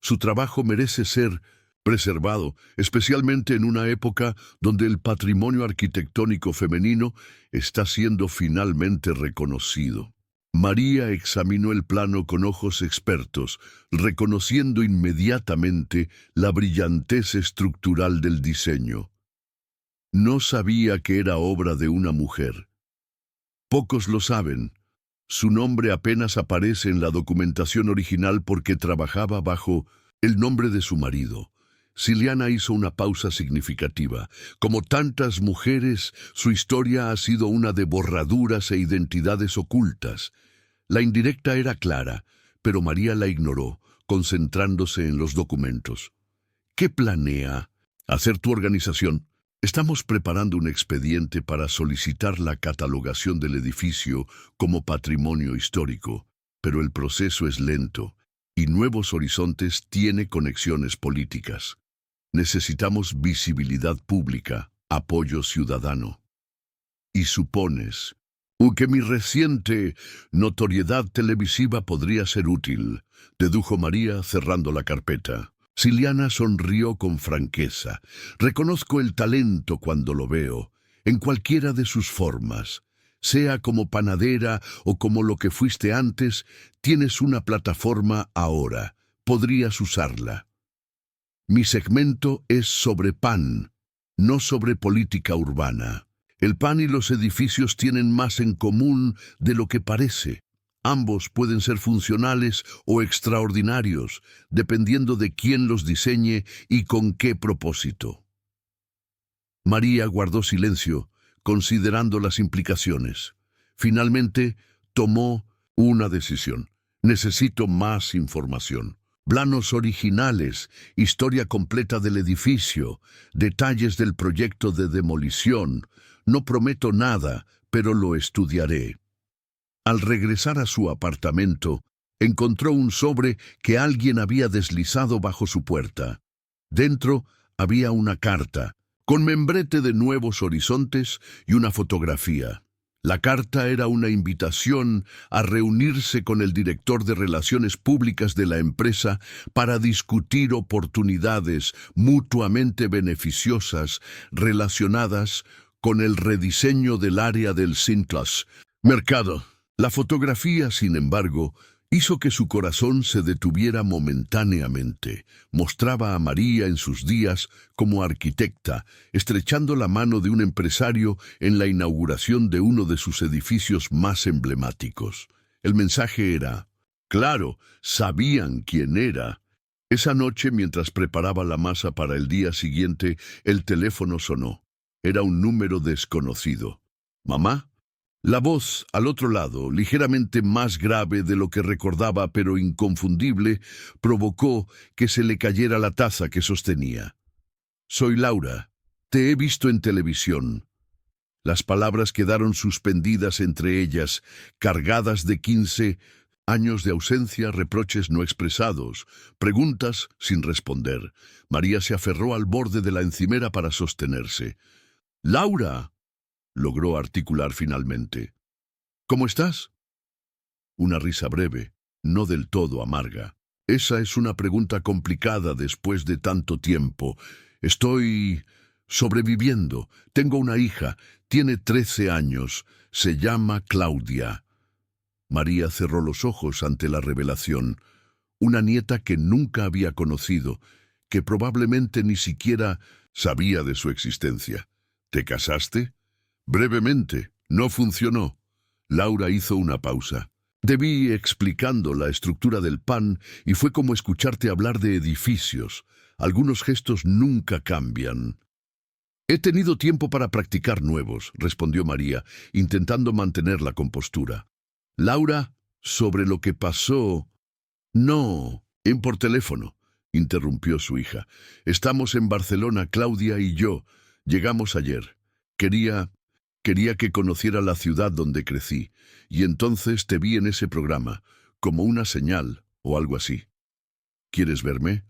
Su trabajo merece ser preservado, especialmente en una época donde el patrimonio arquitectónico femenino está siendo finalmente reconocido. María examinó el plano con ojos expertos, reconociendo inmediatamente la brillantez estructural del diseño. No sabía que era obra de una mujer. Pocos lo saben. Su nombre apenas aparece en la documentación original porque trabajaba bajo el nombre de su marido. Ciliana hizo una pausa significativa. Como tantas mujeres, su historia ha sido una de borraduras e identidades ocultas. La indirecta era clara, pero María la ignoró, concentrándose en los documentos. ¿Qué planea hacer tu organización? Estamos preparando un expediente para solicitar la catalogación del edificio como patrimonio histórico, pero el proceso es lento y Nuevos Horizontes tiene conexiones políticas. Necesitamos visibilidad pública, apoyo ciudadano. Y supones que mi reciente notoriedad televisiva podría ser útil, dedujo María cerrando la carpeta. Ciliana sonrió con franqueza. Reconozco el talento cuando lo veo, en cualquiera de sus formas. Sea como panadera o como lo que fuiste antes, tienes una plataforma ahora. Podrías usarla. Mi segmento es sobre pan, no sobre política urbana. El pan y los edificios tienen más en común de lo que parece. Ambos pueden ser funcionales o extraordinarios, dependiendo de quién los diseñe y con qué propósito. María guardó silencio, considerando las implicaciones. Finalmente, tomó una decisión. Necesito más información. Planos originales, historia completa del edificio, detalles del proyecto de demolición. No prometo nada, pero lo estudiaré. Al regresar a su apartamento, encontró un sobre que alguien había deslizado bajo su puerta. Dentro había una carta, con membrete de Nuevos Horizontes y una fotografía. La carta era una invitación a reunirse con el director de Relaciones Públicas de la empresa para discutir oportunidades mutuamente beneficiosas relacionadas con el rediseño del área del Cinclas Mercado. La fotografía, sin embargo, hizo que su corazón se detuviera momentáneamente. Mostraba a María en sus días como arquitecta, estrechando la mano de un empresario en la inauguración de uno de sus edificios más emblemáticos. El mensaje era, claro, sabían quién era. Esa noche, mientras preparaba la masa para el día siguiente, el teléfono sonó. Era un número desconocido. ¿Mamá? La voz, al otro lado, ligeramente más grave de lo que recordaba pero inconfundible, provocó que se le cayera la taza que sostenía. Soy Laura. Te he visto en televisión. Las palabras quedaron suspendidas entre ellas, cargadas de 15 años de ausencia, reproches no expresados, preguntas sin responder. María se aferró al borde de la encimera para sostenerse. «¡Laura!», logró articular finalmente. «¿Cómo estás?». Una risa breve, no del todo amarga. «Esa es una pregunta complicada después de tanto tiempo. Estoy sobreviviendo. Tengo una hija, tiene 13 años, se llama Claudia». María cerró los ojos ante la revelación. Una nieta que nunca había conocido, que probablemente ni siquiera sabía de su existencia. «¿Te casaste?». «Brevemente. No funcionó». Laura hizo una pausa. «Debí explicando la estructura del pan y fue como escucharte hablar de edificios. Algunos gestos nunca cambian». «He tenido tiempo para practicar nuevos», respondió María, intentando mantener la compostura. «Laura, sobre lo que pasó...». «No, por teléfono», interrumpió su hija. «Estamos en Barcelona, Claudia y yo. Llegamos ayer. Quería que conociera la ciudad donde crecí, y entonces te vi en ese programa, como una señal o algo así. ¿Quieres verme?».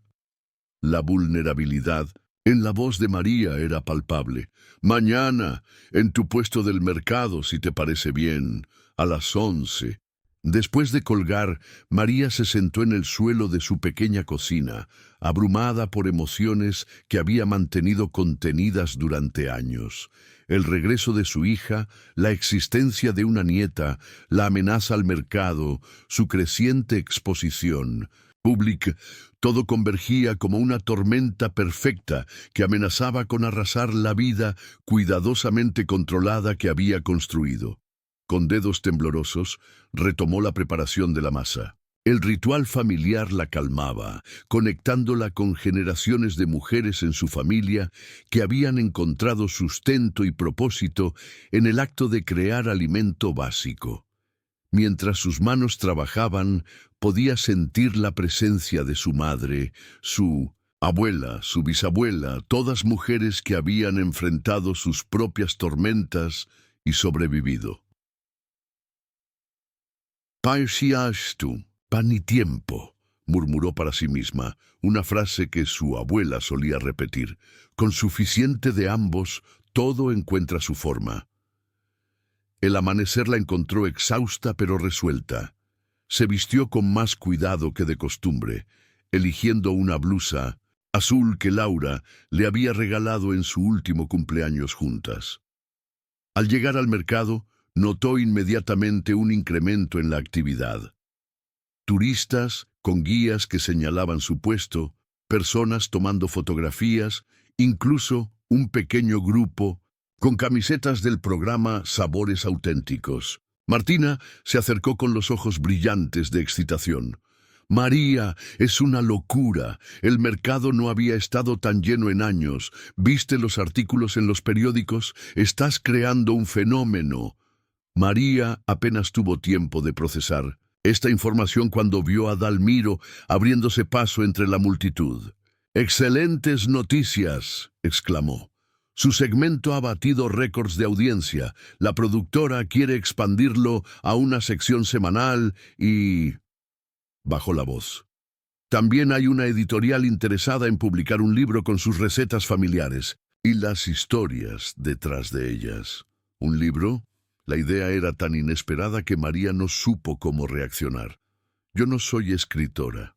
La vulnerabilidad en la voz de María era palpable. «Mañana, en tu puesto del mercado, si te parece bien, a las 11». Después de colgar, María se sentó en el suelo de su pequeña cocina, abrumada por emociones que había mantenido contenidas durante años. El regreso de su hija, la existencia de una nieta, la amenaza al mercado, su creciente exposición pública, todo convergía como una tormenta perfecta que amenazaba con arrasar la vida cuidadosamente controlada que había construido. Con dedos temblorosos, retomó la preparación de la masa. El ritual familiar la calmaba, conectándola con generaciones de mujeres en su familia que habían encontrado sustento y propósito en el acto de crear alimento básico. Mientras sus manos trabajaban, podía sentir la presencia de su madre, su abuela, su bisabuela, todas mujeres que habían enfrentado sus propias tormentas y sobrevivido. «Paisiastu, pan y tiempo», murmuró para sí misma, una frase que su abuela solía repetir. «Con suficiente de ambos, todo encuentra su forma». El amanecer la encontró exhausta pero resuelta. Se vistió con más cuidado que de costumbre, eligiendo una blusa azul que Laura le había regalado en su último cumpleaños juntas. Al llegar al mercado, notó inmediatamente un incremento en la actividad. Turistas con guías que señalaban su puesto, personas tomando fotografías, incluso un pequeño grupo con camisetas del programa Sabores Auténticos. Martina se acercó con los ojos brillantes de excitación. «María, es una locura. El mercado no había estado tan lleno en años. ¿Viste los artículos en los periódicos? Estás creando un fenómeno». María apenas tuvo tiempo de procesar esta información cuando vio a Dalmiro abriéndose paso entre la multitud. «¡Excelentes noticias!», exclamó. «Su segmento ha batido récords de audiencia. La productora quiere expandirlo a una sección semanal y...». Bajó la voz. «También hay una editorial interesada en publicar un libro con sus recetas familiares y las historias detrás de ellas». ¿Un libro? La idea era tan inesperada que María no supo cómo reaccionar. «Yo no soy escritora.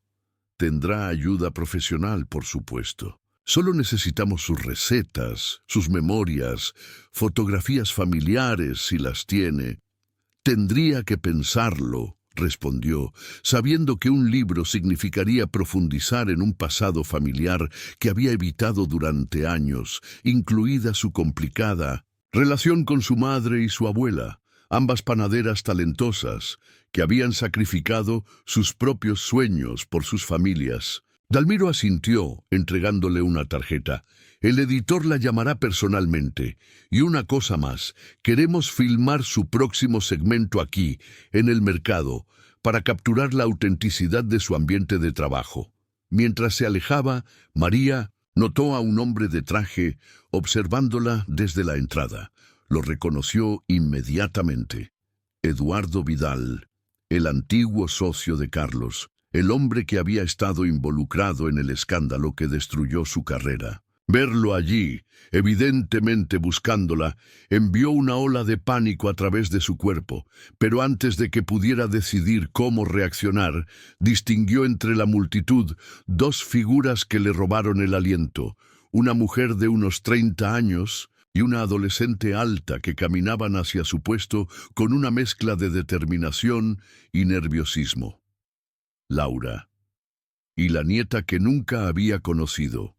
Tendrá ayuda profesional, por supuesto. Solo necesitamos sus recetas, sus memorias, fotografías familiares, si las tiene». «Tendría que pensarlo», respondió, sabiendo que un libro significaría profundizar en un pasado familiar que había evitado durante años, incluida su complicada relación con su madre y su abuela, ambas panaderas talentosas, que habían sacrificado sus propios sueños por sus familias. Dalmiro asintió, entregándole una tarjeta. «El editor la llamará personalmente. Y una cosa más, queremos filmar su próximo segmento aquí, en el mercado, para capturar la autenticidad de su ambiente de trabajo». Mientras se alejaba, María Notó a un hombre de traje observándola desde la entrada. Lo reconoció inmediatamente. Eduardo Vidal, el antiguo socio de Carlos, el hombre que había estado involucrado en el escándalo que destruyó su carrera. Verlo allí, evidentemente buscándola, envió una ola de pánico a través de su cuerpo, pero antes de que pudiera decidir cómo reaccionar, distinguió entre la multitud dos figuras que le robaron el aliento, una mujer de unos 30 años y una adolescente alta que caminaban hacia su puesto con una mezcla de determinación y nerviosismo. Laura, y la nieta que nunca había conocido.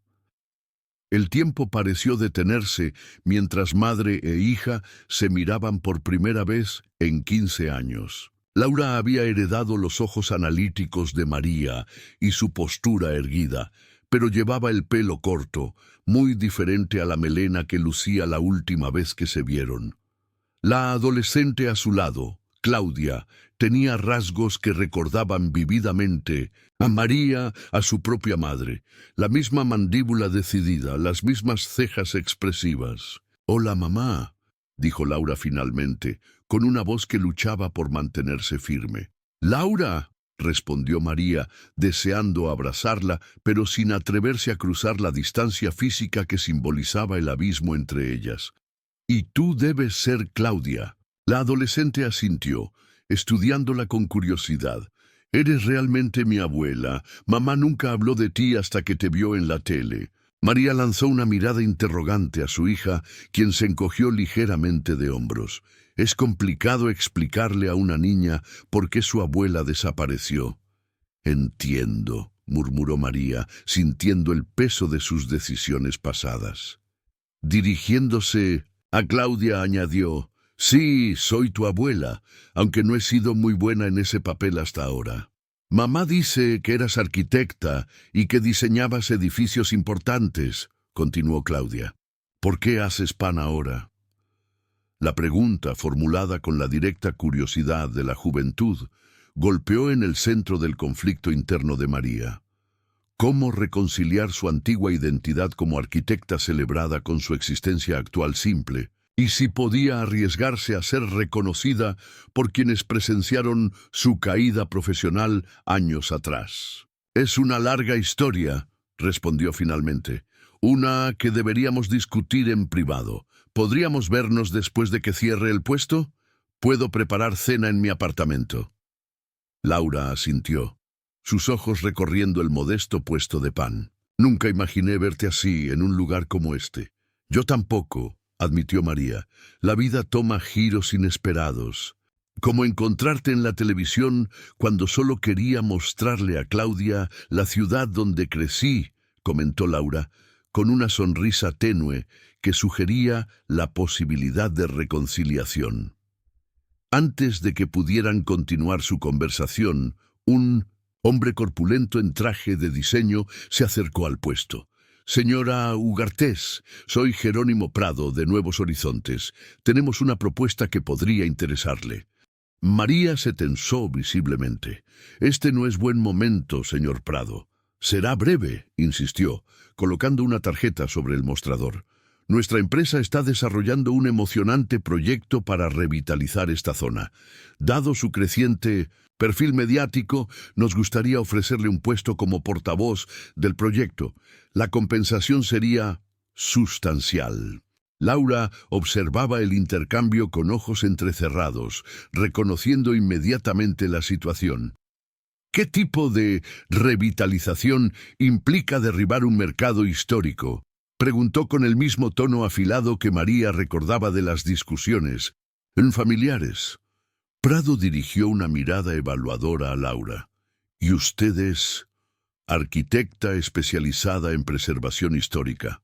El tiempo pareció detenerse mientras madre e hija se miraban por primera vez en 15 años. Laura había heredado los ojos analíticos de María y su postura erguida, pero llevaba el pelo corto, muy diferente a la melena que lucía la última vez que se vieron. La adolescente a su lado, Claudia, tenía rasgos que recordaban vívidamente a María, a su propia madre, la misma mandíbula decidida, las mismas cejas expresivas. «Hola, mamá», dijo Laura finalmente, con una voz que luchaba por mantenerse firme. «¡Laura!», respondió María, deseando abrazarla, pero sin atreverse a cruzar la distancia física que simbolizaba el abismo entre ellas. «Y tú debes ser Claudia». La adolescente asintió, estudiándola con curiosidad. «Eres realmente mi abuela. Mamá nunca habló de ti hasta que te vio en la tele». María lanzó una mirada interrogante a su hija, quien se encogió ligeramente de hombros. Es complicado explicarle a una niña por qué su abuela desapareció. «Entiendo», murmuró María, sintiendo el peso de sus decisiones pasadas. Dirigiéndose a Claudia, añadió: «Sí, soy tu abuela, aunque no he sido muy buena en ese papel hasta ahora. Mamá dice que eras arquitecta y que diseñabas edificios importantes», continuó Claudia. «¿Por qué haces pan ahora?». La pregunta, formulada con la directa curiosidad de la juventud, golpeó en el centro del conflicto interno de María. ¿Cómo reconciliar su antigua identidad como arquitecta celebrada con su existencia actual simple? Y si podía arriesgarse a ser reconocida por quienes presenciaron su caída profesional años atrás. «Es una larga historia», respondió finalmente. «Una que deberíamos discutir en privado. ¿Podríamos vernos después de que cierre el puesto? Puedo preparar cena en mi apartamento». Laura asintió, sus ojos recorriendo el modesto puesto de pan. «Nunca imaginé verte así, en un lugar como este». «Yo tampoco», admitió María. «La vida toma giros inesperados. Como encontrarte en la televisión cuando solo quería mostrarle a Claudia la ciudad donde crecí», comentó Laura, con una sonrisa tenue que sugería la posibilidad de reconciliación. Antes de que pudieran continuar su conversación, un hombre corpulento en traje de diseño se acercó al puesto. «Señora Ugartés, soy Jerónimo Prado, de Nuevos Horizontes. Tenemos una propuesta que podría interesarle». María se tensó visiblemente. «Este no es buen momento, señor Prado». «Será breve», insistió, colocando una tarjeta sobre el mostrador. «Nuestra empresa está desarrollando un emocionante proyecto para revitalizar esta zona. Dado su creciente perfil mediático, nos gustaría ofrecerle un puesto como portavoz del proyecto. La compensación sería sustancial». Laura observaba el intercambio con ojos entrecerrados, reconociendo inmediatamente la situación. ¿Qué tipo de revitalización implica derribar un mercado histórico?, preguntó con el mismo tono afilado que María recordaba de las discusiones en familiares. Prado dirigió una mirada evaluadora a Laura. «¿Y usted es arquitecta especializada en preservación histórica?»,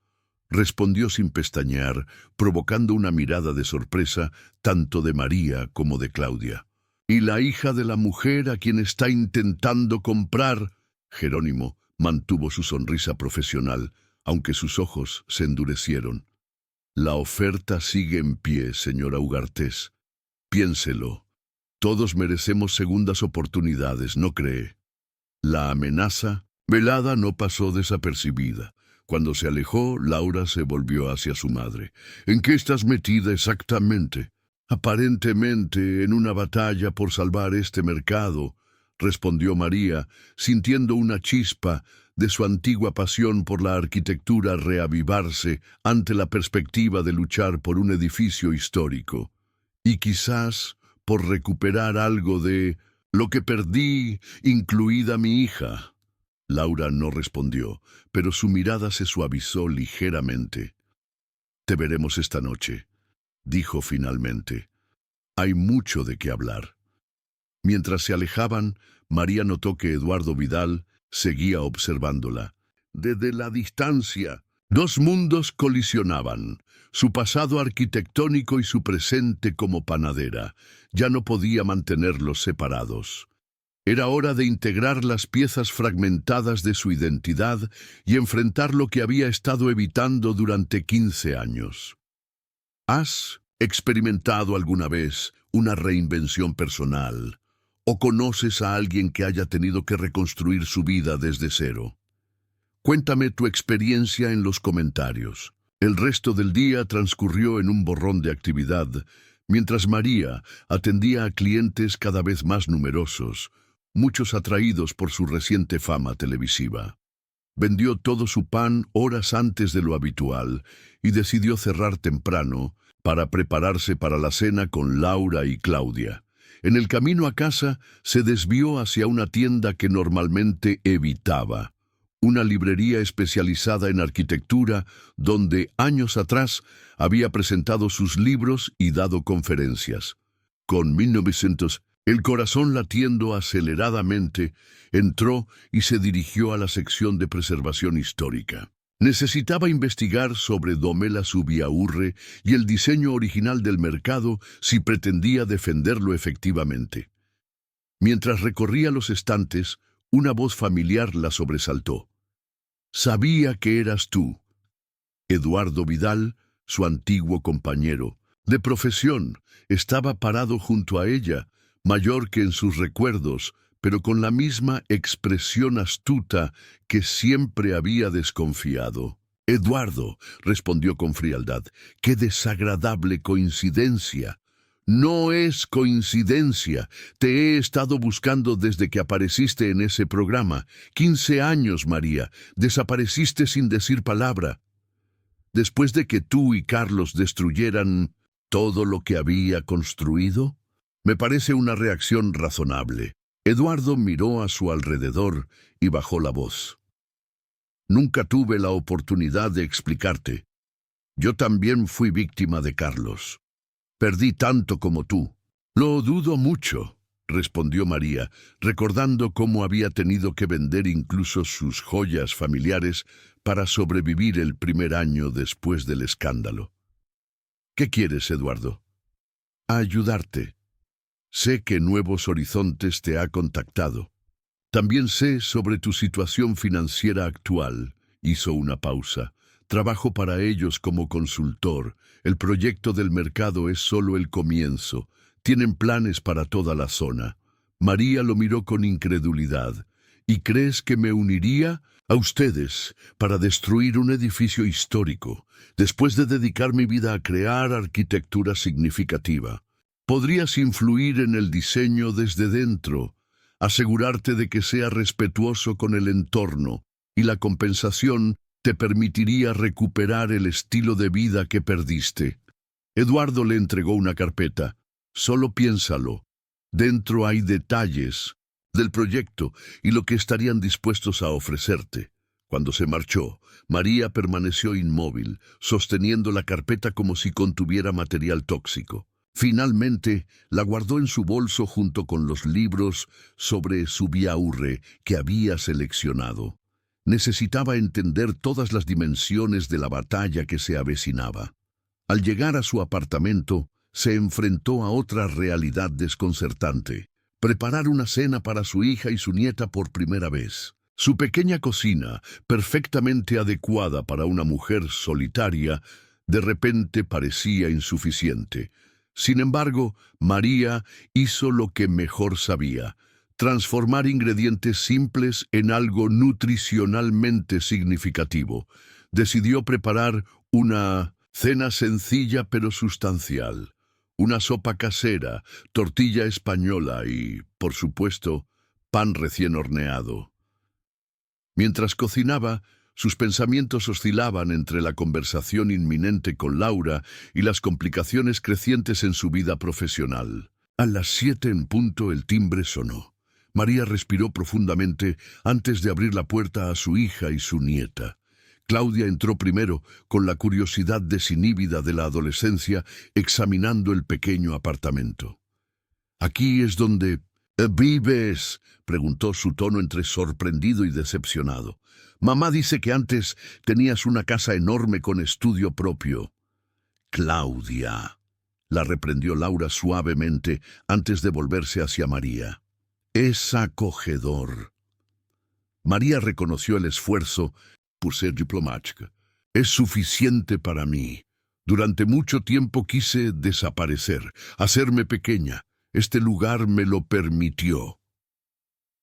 respondió sin pestañear, provocando una mirada de sorpresa tanto de María como de Claudia. «¿Y la hija de la mujer a quien está intentando comprar?». Jerónimo mantuvo su sonrisa profesional, aunque sus ojos se endurecieron. «La oferta sigue en pie, señora Ugartés. Piénselo. Todos merecemos segundas oportunidades, ¿no cree?». La amenaza velada no pasó desapercibida. Cuando se alejó, Laura se volvió hacia su madre. ¿En qué estás metida exactamente? Aparentemente en una batalla por salvar este mercado, respondió María, sintiendo una chispa de su antigua pasión por la arquitectura reavivarse ante la perspectiva de luchar por un edificio histórico. Y quizás por recuperar algo de lo que perdí, incluida mi hija. Laura no respondió, pero su mirada se suavizó ligeramente. Te veremos esta noche, dijo finalmente. Hay mucho de qué hablar. Mientras se alejaban, María notó que Eduardo Vidal seguía observándola. Desde la distancia, dos mundos colisionaban, su pasado arquitectónico y su presente como panadera. Ya no podía mantenerlos separados. Era hora de integrar las piezas fragmentadas de su identidad y enfrentar lo que había estado evitando durante 15 años. ¿Has experimentado alguna vez una reinvención personal? ¿O conoces a alguien que haya tenido que reconstruir su vida desde cero? Cuéntame tu experiencia en los comentarios. El resto del día transcurrió en un borrón de actividad, mientras María atendía a clientes cada vez más numerosos, muchos atraídos por su reciente fama televisiva. Vendió todo su pan horas antes de lo habitual y decidió cerrar temprano para prepararse para la cena con Laura y Claudia. En el camino a casa se desvió hacia una tienda que normalmente evitaba, una librería especializada en arquitectura donde años atrás había presentado sus libros y dado conferencias. Con 1900, el corazón latiendo aceleradamente, entró y se dirigió a la sección de preservación histórica. Necesitaba investigar sobre Domela Zubiaurre y el diseño original del mercado si pretendía defenderlo efectivamente. Mientras recorría los estantes, una voz familiar la sobresaltó. «Sabía que eras tú». Eduardo Vidal, su antiguo compañero de profesión, estaba parado junto a ella, mayor que en sus recuerdos, pero con la misma expresión astuta que siempre había desconfiado. «Eduardo», respondió con frialdad, «qué desagradable coincidencia». «No es coincidencia. Te he estado buscando desde que apareciste en ese programa. 15 años, María. Desapareciste sin decir palabra. Después de que tú y Carlos destruyeran todo lo que había construido». Me parece una reacción razonable. Eduardo miró a su alrededor y bajó la voz. «Nunca tuve la oportunidad de explicarte. Yo también fui víctima de Carlos. Perdí tanto como tú». «Lo dudo mucho», respondió María, recordando cómo había tenido que vender incluso sus joyas familiares para sobrevivir el primer año después del escándalo. «¿Qué quieres, Eduardo?» «Ayudarte. Sé que Nuevos Horizontes te ha contactado. También sé sobre tu situación financiera actual». Hizo una pausa. «Trabajo para ellos como consultor. El proyecto del mercado es solo el comienzo. Tienen planes para toda la zona». María lo miró con incredulidad. «¿Y crees que me uniría a ustedes para destruir un edificio histórico, después de dedicar mi vida a crear arquitectura significativa? Podrías influir en el diseño desde dentro, asegurarte de que sea respetuoso con el entorno, y la compensación te permitiría recuperar el estilo de vida que perdiste». Eduardo le entregó una carpeta. «Solo piénsalo. Dentro hay detalles del proyecto y lo que estarían dispuestos a ofrecerte». Cuando se marchó, María permaneció inmóvil, sosteniendo la carpeta como si contuviera material tóxico. Finalmente, la guardó en su bolso junto con los libros sobre Zubiaurre que había seleccionado. Necesitaba entender todas las dimensiones de la batalla que se avecinaba. Al llegar a su apartamento, se enfrentó a otra realidad desconcertante: preparar una cena para su hija y su nieta por primera vez. Su pequeña cocina, perfectamente adecuada para una mujer solitaria, de repente parecía insuficiente. Sin embargo, María hizo lo que mejor sabía: transformar ingredientes simples en algo nutricionalmente significativo. decidió preparar una cena sencilla pero sustancial. Una sopa casera, tortilla española y, por supuesto, pan recién horneado. Mientras cocinaba, sus pensamientos oscilaban entre la conversación inminente con Laura y las complicaciones crecientes en su vida profesional. A las 7 en punto el timbre sonó. María respiró profundamente antes de abrir la puerta a su hija y su nieta. Claudia entró primero, con la curiosidad desinhibida de la adolescencia, examinando el pequeño apartamento. «¿Aquí es donde vives?», preguntó, su tono entre sorprendido y decepcionado. «Mamá dice que antes tenías una casa enorme con estudio propio». «Claudia», la reprendió Laura suavemente antes de volverse hacia María. «Es acogedor». María reconoció el esfuerzo por ser diplomática. «Es suficiente para mí. Durante mucho tiempo quise desaparecer, hacerme pequeña. Este lugar me lo permitió».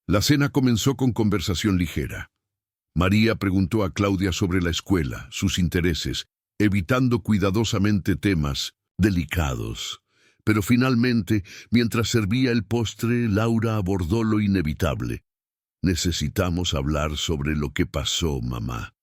La cena comenzó con conversación ligera. María preguntó a Claudia sobre la escuela, sus intereses, evitando cuidadosamente temas delicados. Pero finalmente, mientras servía el postre, Laura abordó lo inevitable. «Necesitamos hablar sobre lo que pasó, mamá.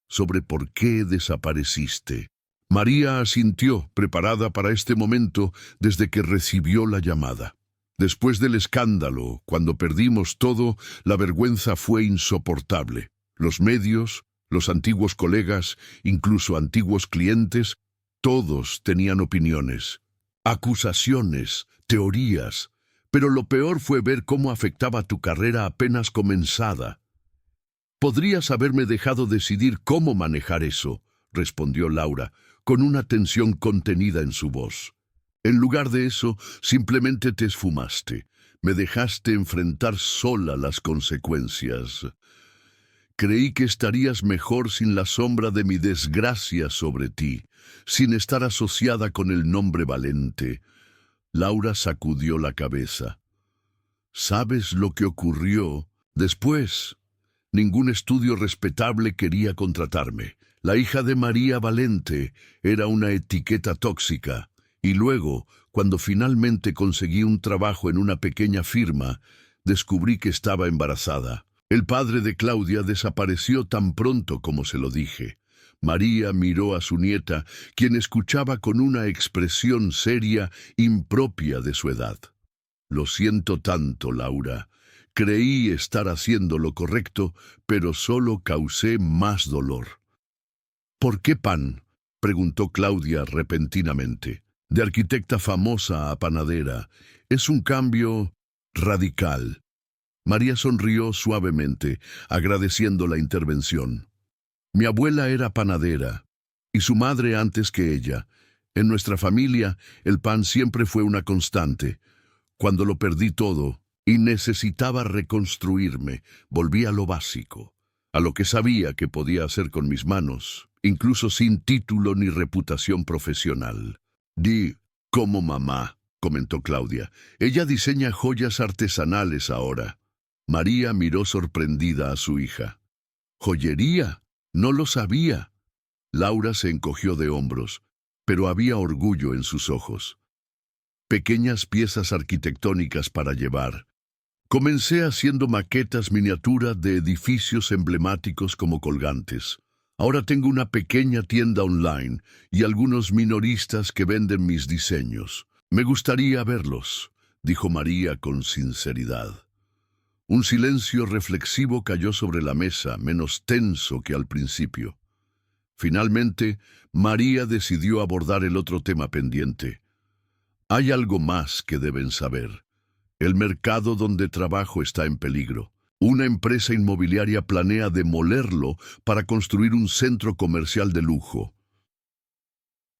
Sobre por qué desapareciste». María asintió, preparada para este momento desde que recibió la llamada. Después del escándalo, cuando perdimos todo, la vergüenza fue insoportable. Los medios, los antiguos colegas, incluso antiguos clientes, todos tenían opiniones, acusaciones, teorías, pero lo peor fue ver cómo afectaba tu carrera apenas comenzada. «Podrías haberme dejado decidir cómo manejar eso», respondió Laura, con una tensión contenida en su voz. «En lugar de eso, simplemente te esfumaste. Me dejaste enfrentar sola las consecuencias. Creí que estarías mejor sin la sombra de mi desgracia sobre ti, sin estar asociada con el nombre Valente». Laura sacudió la cabeza. «¿Sabes lo que ocurrió después? Ningún estudio respetable quería contratarme. La hija de María Valente era una etiqueta tóxica. Y luego, cuando finalmente conseguí un trabajo en una pequeña firma, descubrí que estaba embarazada. El padre de Claudia desapareció tan pronto como se lo dije». María miró a su nieta, quien escuchaba con una expresión seria, impropia de su edad. «Lo siento tanto, Laura. Creí estar haciendo lo correcto, pero solo causé más dolor». «¿Por qué pan?», preguntó Claudia repentinamente. «De arquitecta famosa a panadera. Es un cambio radical». María sonrió suavemente, agradeciendo la intervención. «Mi abuela era panadera, y su madre antes que ella. En nuestra familia, el pan siempre fue una constante. Cuando lo perdí todo y necesitaba reconstruirme, volví a lo básico, a lo que sabía que podía hacer con mis manos, incluso sin título ni reputación profesional». «Di, como mamá», comentó Claudia. «Ella diseña joyas artesanales ahora». María miró sorprendida a su hija. «¿Joyería? No lo sabía». Laura se encogió de hombros, pero había orgullo en sus ojos. «Pequeñas piezas arquitectónicas para llevar. Comencé haciendo maquetas miniaturas de edificios emblemáticos como colgantes. Ahora tengo una pequeña tienda online y algunos minoristas que venden mis diseños. Me gustaría verlos», dijo María con sinceridad. Un silencio reflexivo cayó sobre la mesa, menos tenso que al principio. Finalmente, María decidió abordar el otro tema pendiente. «Hay algo más que deben saber. El mercado donde trabajo está en peligro. Una empresa inmobiliaria planea demolerlo para construir un centro comercial de lujo».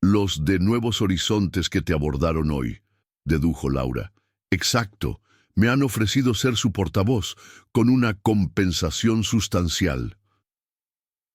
«Los de Nuevos Horizontes que te abordaron hoy», dedujo Laura. «Exacto. Me han ofrecido ser su portavoz, con una compensación sustancial».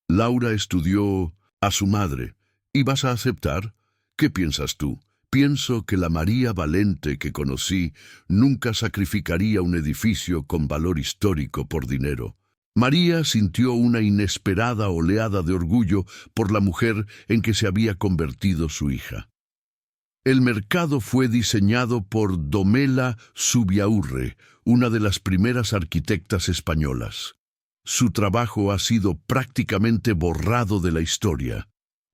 Laura estudió a su madre. «¿Y vas a aceptar? ¿Qué piensas tú?» «Pienso que la María Valente que conocí nunca sacrificaría un edificio con valor histórico por dinero. María sintió una inesperada oleada de orgullo por la mujer en que se había convertido su hija. El mercado fue diseñado por Domela Zubiaurre, una de las primeras arquitectas españolas. Su trabajo ha sido prácticamente borrado de la historia.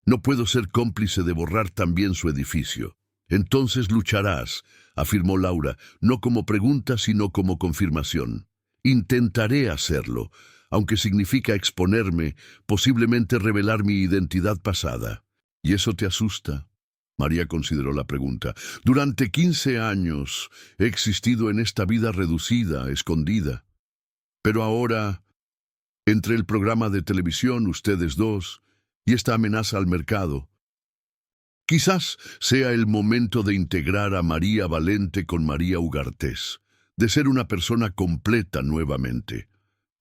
No puedo ser cómplice de borrar también su edificio. Entonces lucharás, afirmó Laura, no como pregunta sino como confirmación. Intentaré hacerlo, aunque significa exponerme, posiblemente revelar mi identidad pasada. ¿Y eso te asusta? María consideró la pregunta. Durante 15 años he existido en esta vida reducida, escondida. Pero ahora, entre el programa de televisión, ustedes dos, y esta amenaza al mercado, quizás sea el momento de integrar a María Valente con María Ugartés, de ser una persona completa nuevamente.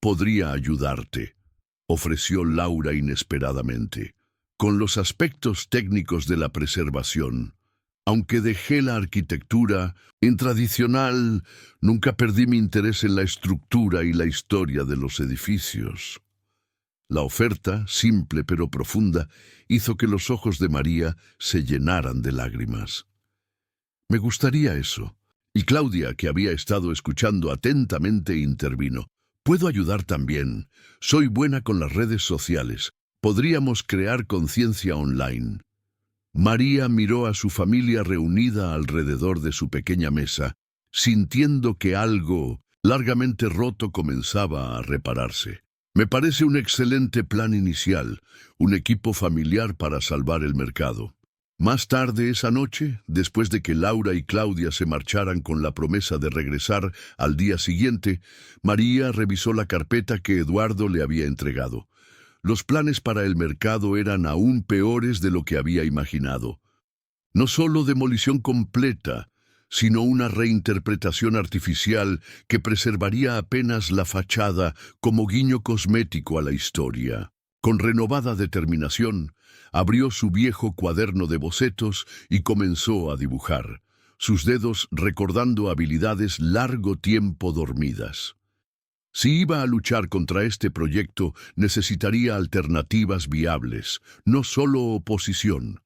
Podría ayudarte, ofreció Laura inesperadamente, con los aspectos técnicos de la preservación. Aunque dejé la arquitectura intradicional, nunca perdí mi interés en la estructura y la historia de los edificios. La oferta, simple pero profunda, hizo que los ojos de María se llenaran de lágrimas. Me gustaría eso. Y Claudia, que había estado escuchando atentamente, intervino. Puedo ayudar también. Soy buena con las redes sociales. Podríamos crear conciencia online. María miró a su familia reunida alrededor de su pequeña mesa, sintiendo que algo largamente roto comenzaba a repararse. Me parece un excelente plan inicial, un equipo familiar para salvar el mercado. Más tarde esa noche, después de que Laura y Claudia se marcharan con la promesa de regresar al día siguiente, María revisó la carpeta que Eduardo le había entregado. Los planes para el mercado eran aún peores de lo que había imaginado. No solo demolición completa, sino una reinterpretación artificial que preservaría apenas la fachada como guiño cosmético a la historia. Con renovada determinación, abrió su viejo cuaderno de bocetos y comenzó a dibujar, sus dedos recordando habilidades largo tiempo dormidas. Si iba a luchar contra este proyecto, necesitaría alternativas viables, no solo oposición.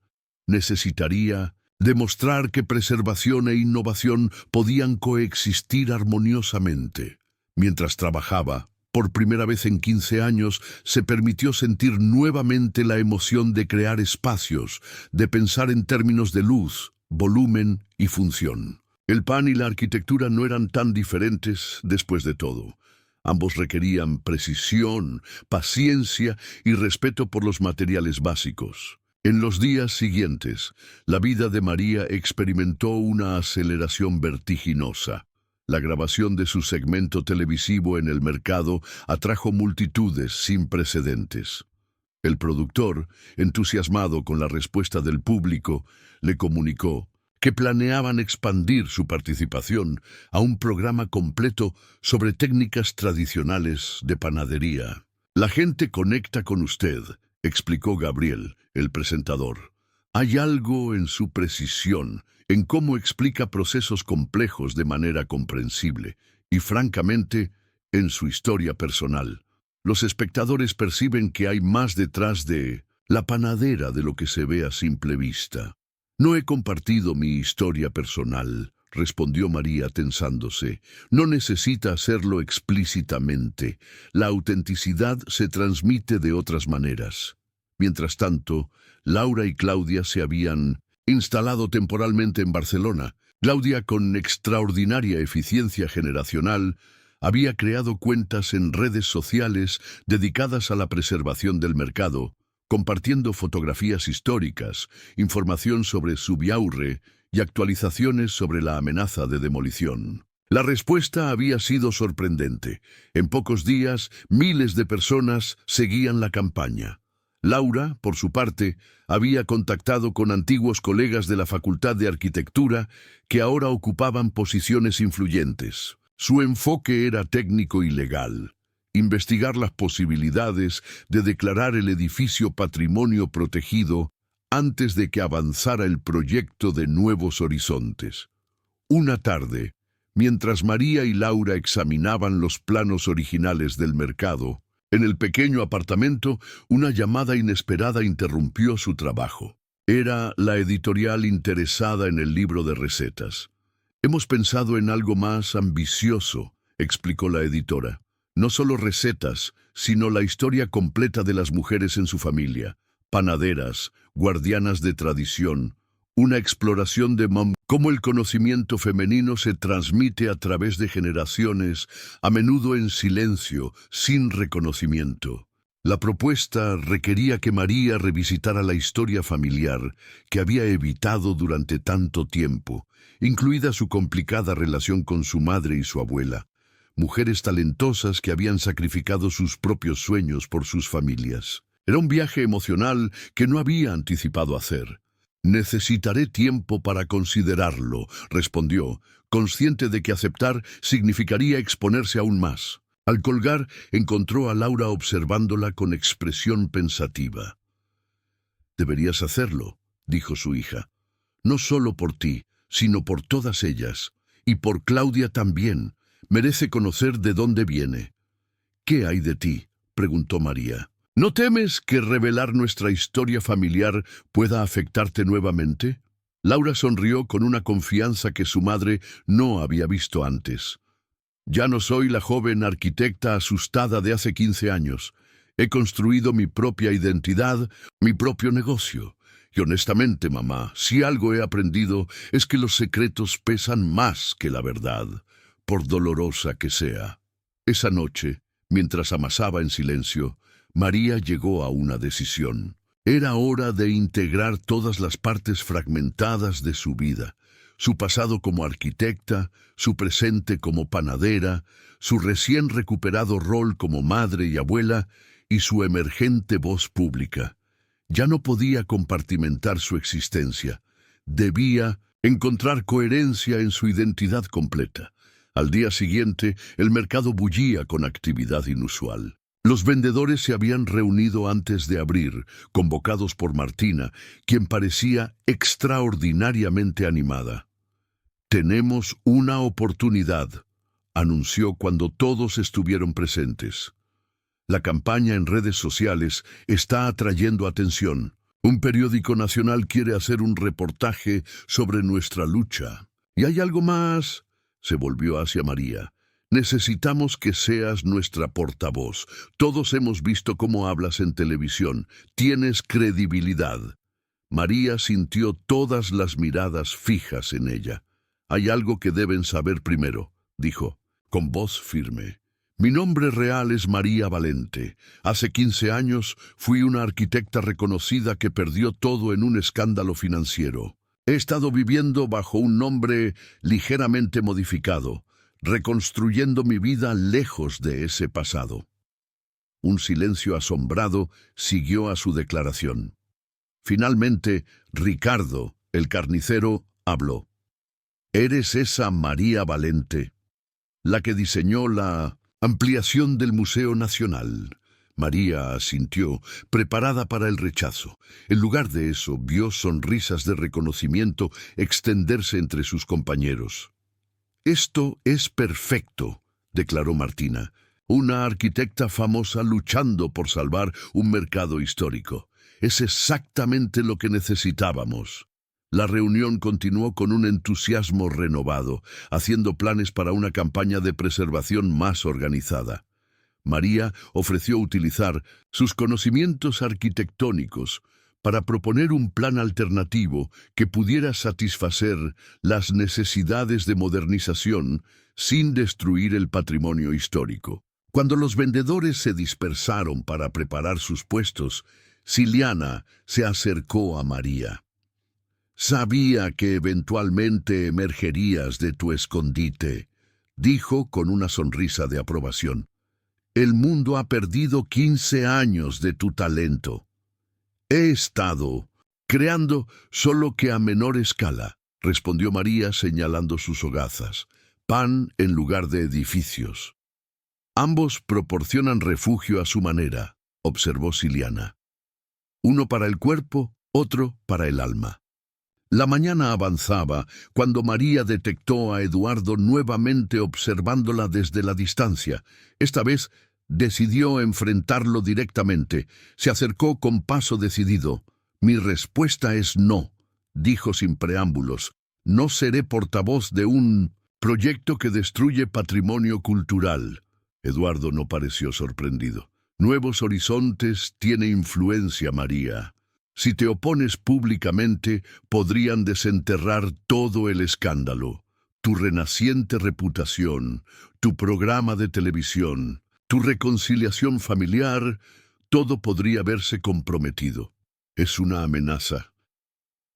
Necesitaría demostrar que preservación e innovación podían coexistir armoniosamente. Mientras trabajaba, por primera vez en 15 años, se permitió sentir nuevamente la emoción de crear espacios, de pensar en términos de luz, volumen y función. El pan y la arquitectura no eran tan diferentes después de todo. Ambos requerían precisión, paciencia y respeto por los materiales básicos. En los días siguientes, la vida de María experimentó una aceleración vertiginosa. La grabación de su segmento televisivo en el mercado atrajo multitudes sin precedentes. El productor, entusiasmado con la respuesta del público, le comunicó que planeaban expandir su participación a un programa completo sobre técnicas tradicionales de panadería. La gente conecta con usted, explicó Gabriel, el presentador. Hay algo en su precisión, en cómo explica procesos complejos de manera comprensible, y francamente, en su historia personal. Los espectadores perciben que hay más detrás de la panadera de lo que se ve a simple vista. No he compartido mi historia personal, respondió María tensándose. No necesita hacerlo explícitamente. La autenticidad se transmite de otras maneras. Mientras tanto, Laura y Claudia se habían instalado temporalmente en Barcelona. Claudia, con extraordinaria eficiencia generacional, había creado cuentas en redes sociales dedicadas a la preservación del mercado, compartiendo fotografías históricas, información sobre Zubiaurre y actualizaciones sobre la amenaza de demolición. La respuesta había sido sorprendente. En pocos días, miles de personas seguían la campaña. Laura, por su parte, había contactado con antiguos colegas de la Facultad de Arquitectura que ahora ocupaban posiciones influyentes. Su enfoque era técnico y legal. Investigar las posibilidades de declarar el edificio patrimonio protegido antes de que avanzara el proyecto de Nuevos Horizontes. Una tarde, Mientras María y Laura examinaban los planos originales del mercado, en el pequeño apartamento, una llamada inesperada interrumpió su trabajo. Era la editorial interesada en el libro de recetas. «Hemos pensado en algo más ambicioso», explicó la editora. «No solo recetas, sino la historia completa de las mujeres en su familia, panaderas, guardianas de tradición, una exploración de cómo el conocimiento femenino se transmite a través de generaciones, a menudo en silencio, sin reconocimiento». La propuesta requería que María revisitara la historia familiar que había evitado durante tanto tiempo, incluida su complicada relación con su madre y su abuela, mujeres talentosas que habían sacrificado sus propios sueños por sus familias. Era un viaje emocional que no había anticipado hacer. «Necesitaré tiempo para considerarlo», respondió, consciente de que aceptar significaría exponerse aún más. Al colgar, encontró a Laura observándola con expresión pensativa. «Deberías hacerlo», dijo su hija. «No solo por ti, sino por todas ellas. Y por Claudia también. Merece conocer de dónde viene». «¿Qué hay de ti?», preguntó María. «¿No temes que revelar nuestra historia familiar pueda afectarte nuevamente?». Laura sonrió con una confianza que su madre no había visto antes. «Ya no soy la joven arquitecta asustada de hace 15 años. He construido mi propia identidad, mi propio negocio. Y honestamente, mamá, si algo he aprendido es que los secretos pesan más que la verdad, por dolorosa que sea». Esa noche, mientras amasaba en silencio, María llegó a una decisión. Era hora de integrar todas las partes fragmentadas de su vida. Su pasado como arquitecta, su presente como panadera, su recién recuperado rol como madre y abuela y su emergente voz pública. Ya no podía compartimentar su existencia. Debía encontrar coherencia en su identidad completa. Al día siguiente, el mercado bullía con actividad inusual. Los vendedores se habían reunido antes de abrir, convocados por Martina, quien parecía extraordinariamente animada. «Tenemos una oportunidad», anunció cuando todos estuvieron presentes. «La campaña en redes sociales está atrayendo atención. Un periódico nacional quiere hacer un reportaje sobre nuestra lucha. ¿Y hay algo más?», se volvió hacia María. «Necesitamos que seas nuestra portavoz. Todos hemos visto cómo hablas en televisión. Tienes credibilidad». María sintió todas las miradas fijas en ella. «Hay algo que deben saber primero», dijo, con voz firme. «Mi nombre real es María Valente. Hace 15 años fui una arquitecta reconocida que perdió todo en un escándalo financiero. He estado viviendo bajo un nombre ligeramente modificado, reconstruyendo mi vida lejos de ese pasado». Un silencio asombrado siguió a su declaración. Finalmente, Ricardo, el carnicero, habló. «¿Eres esa María Valente, la que diseñó la ampliación del Museo Nacional?» María asintió, preparada para el rechazo. En lugar de eso, vio sonrisas de reconocimiento extenderse entre sus compañeros. «Esto es perfecto», declaró Martina, «una arquitecta famosa luchando por salvar un mercado histórico. Es exactamente lo que necesitábamos». La reunión continuó con un entusiasmo renovado, haciendo planes para una campaña de preservación más organizada. María ofreció utilizar sus conocimientos arquitectónicos para proponer un plan alternativo que pudiera satisfacer las necesidades de modernización sin destruir el patrimonio histórico. Cuando los vendedores se dispersaron para preparar sus puestos, Ciliana se acercó a María. «Sabía que eventualmente emergerías de tu escondite», dijo con una sonrisa de aprobación. «El mundo ha perdido 15 años de tu talento». «He estado creando, solo que a menor escala», respondió María señalando sus hogazas. «Pan en lugar de edificios». «Ambos proporcionan refugio a su manera», observó Ciliana. «Uno para el cuerpo, otro para el alma». La mañana avanzaba cuando María detectó a Eduardo nuevamente observándola desde la distancia. Esta vez decidió enfrentarlo directamente. Se acercó con paso decidido. «Mi respuesta es no», dijo sin preámbulos. «No seré portavoz de un proyecto que destruye patrimonio cultural». Eduardo no pareció sorprendido. «Nuevos Horizontes tiene influencia, María. Si te opones públicamente, podrían desenterrar todo el escándalo. Tu renaciente reputación, tu programa de televisión, tu reconciliación familiar, todo podría verse comprometido. Es una amenaza.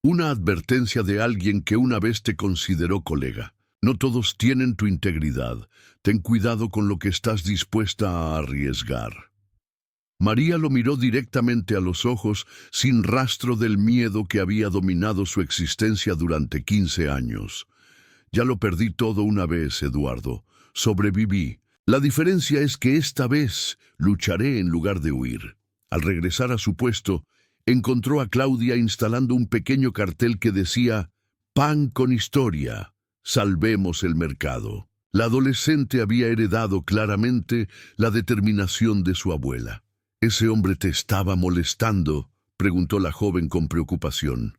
Una advertencia de alguien que una vez te consideró colega. No todos tienen tu integridad. Ten cuidado con lo que estás dispuesta a arriesgar». María lo miró directamente a los ojos, sin rastro del miedo que había dominado su existencia durante 15 años. «Ya lo perdí todo una vez, Eduardo. Sobreviví. La diferencia es que esta vez lucharé en lugar de huir». Al regresar a su puesto, encontró a Claudia instalando un pequeño cartel que decía «Pan con historia. Salvemos el mercado». La adolescente había heredado claramente la determinación de su abuela. «¿Ese hombre te estaba molestando?», preguntó la joven con preocupación.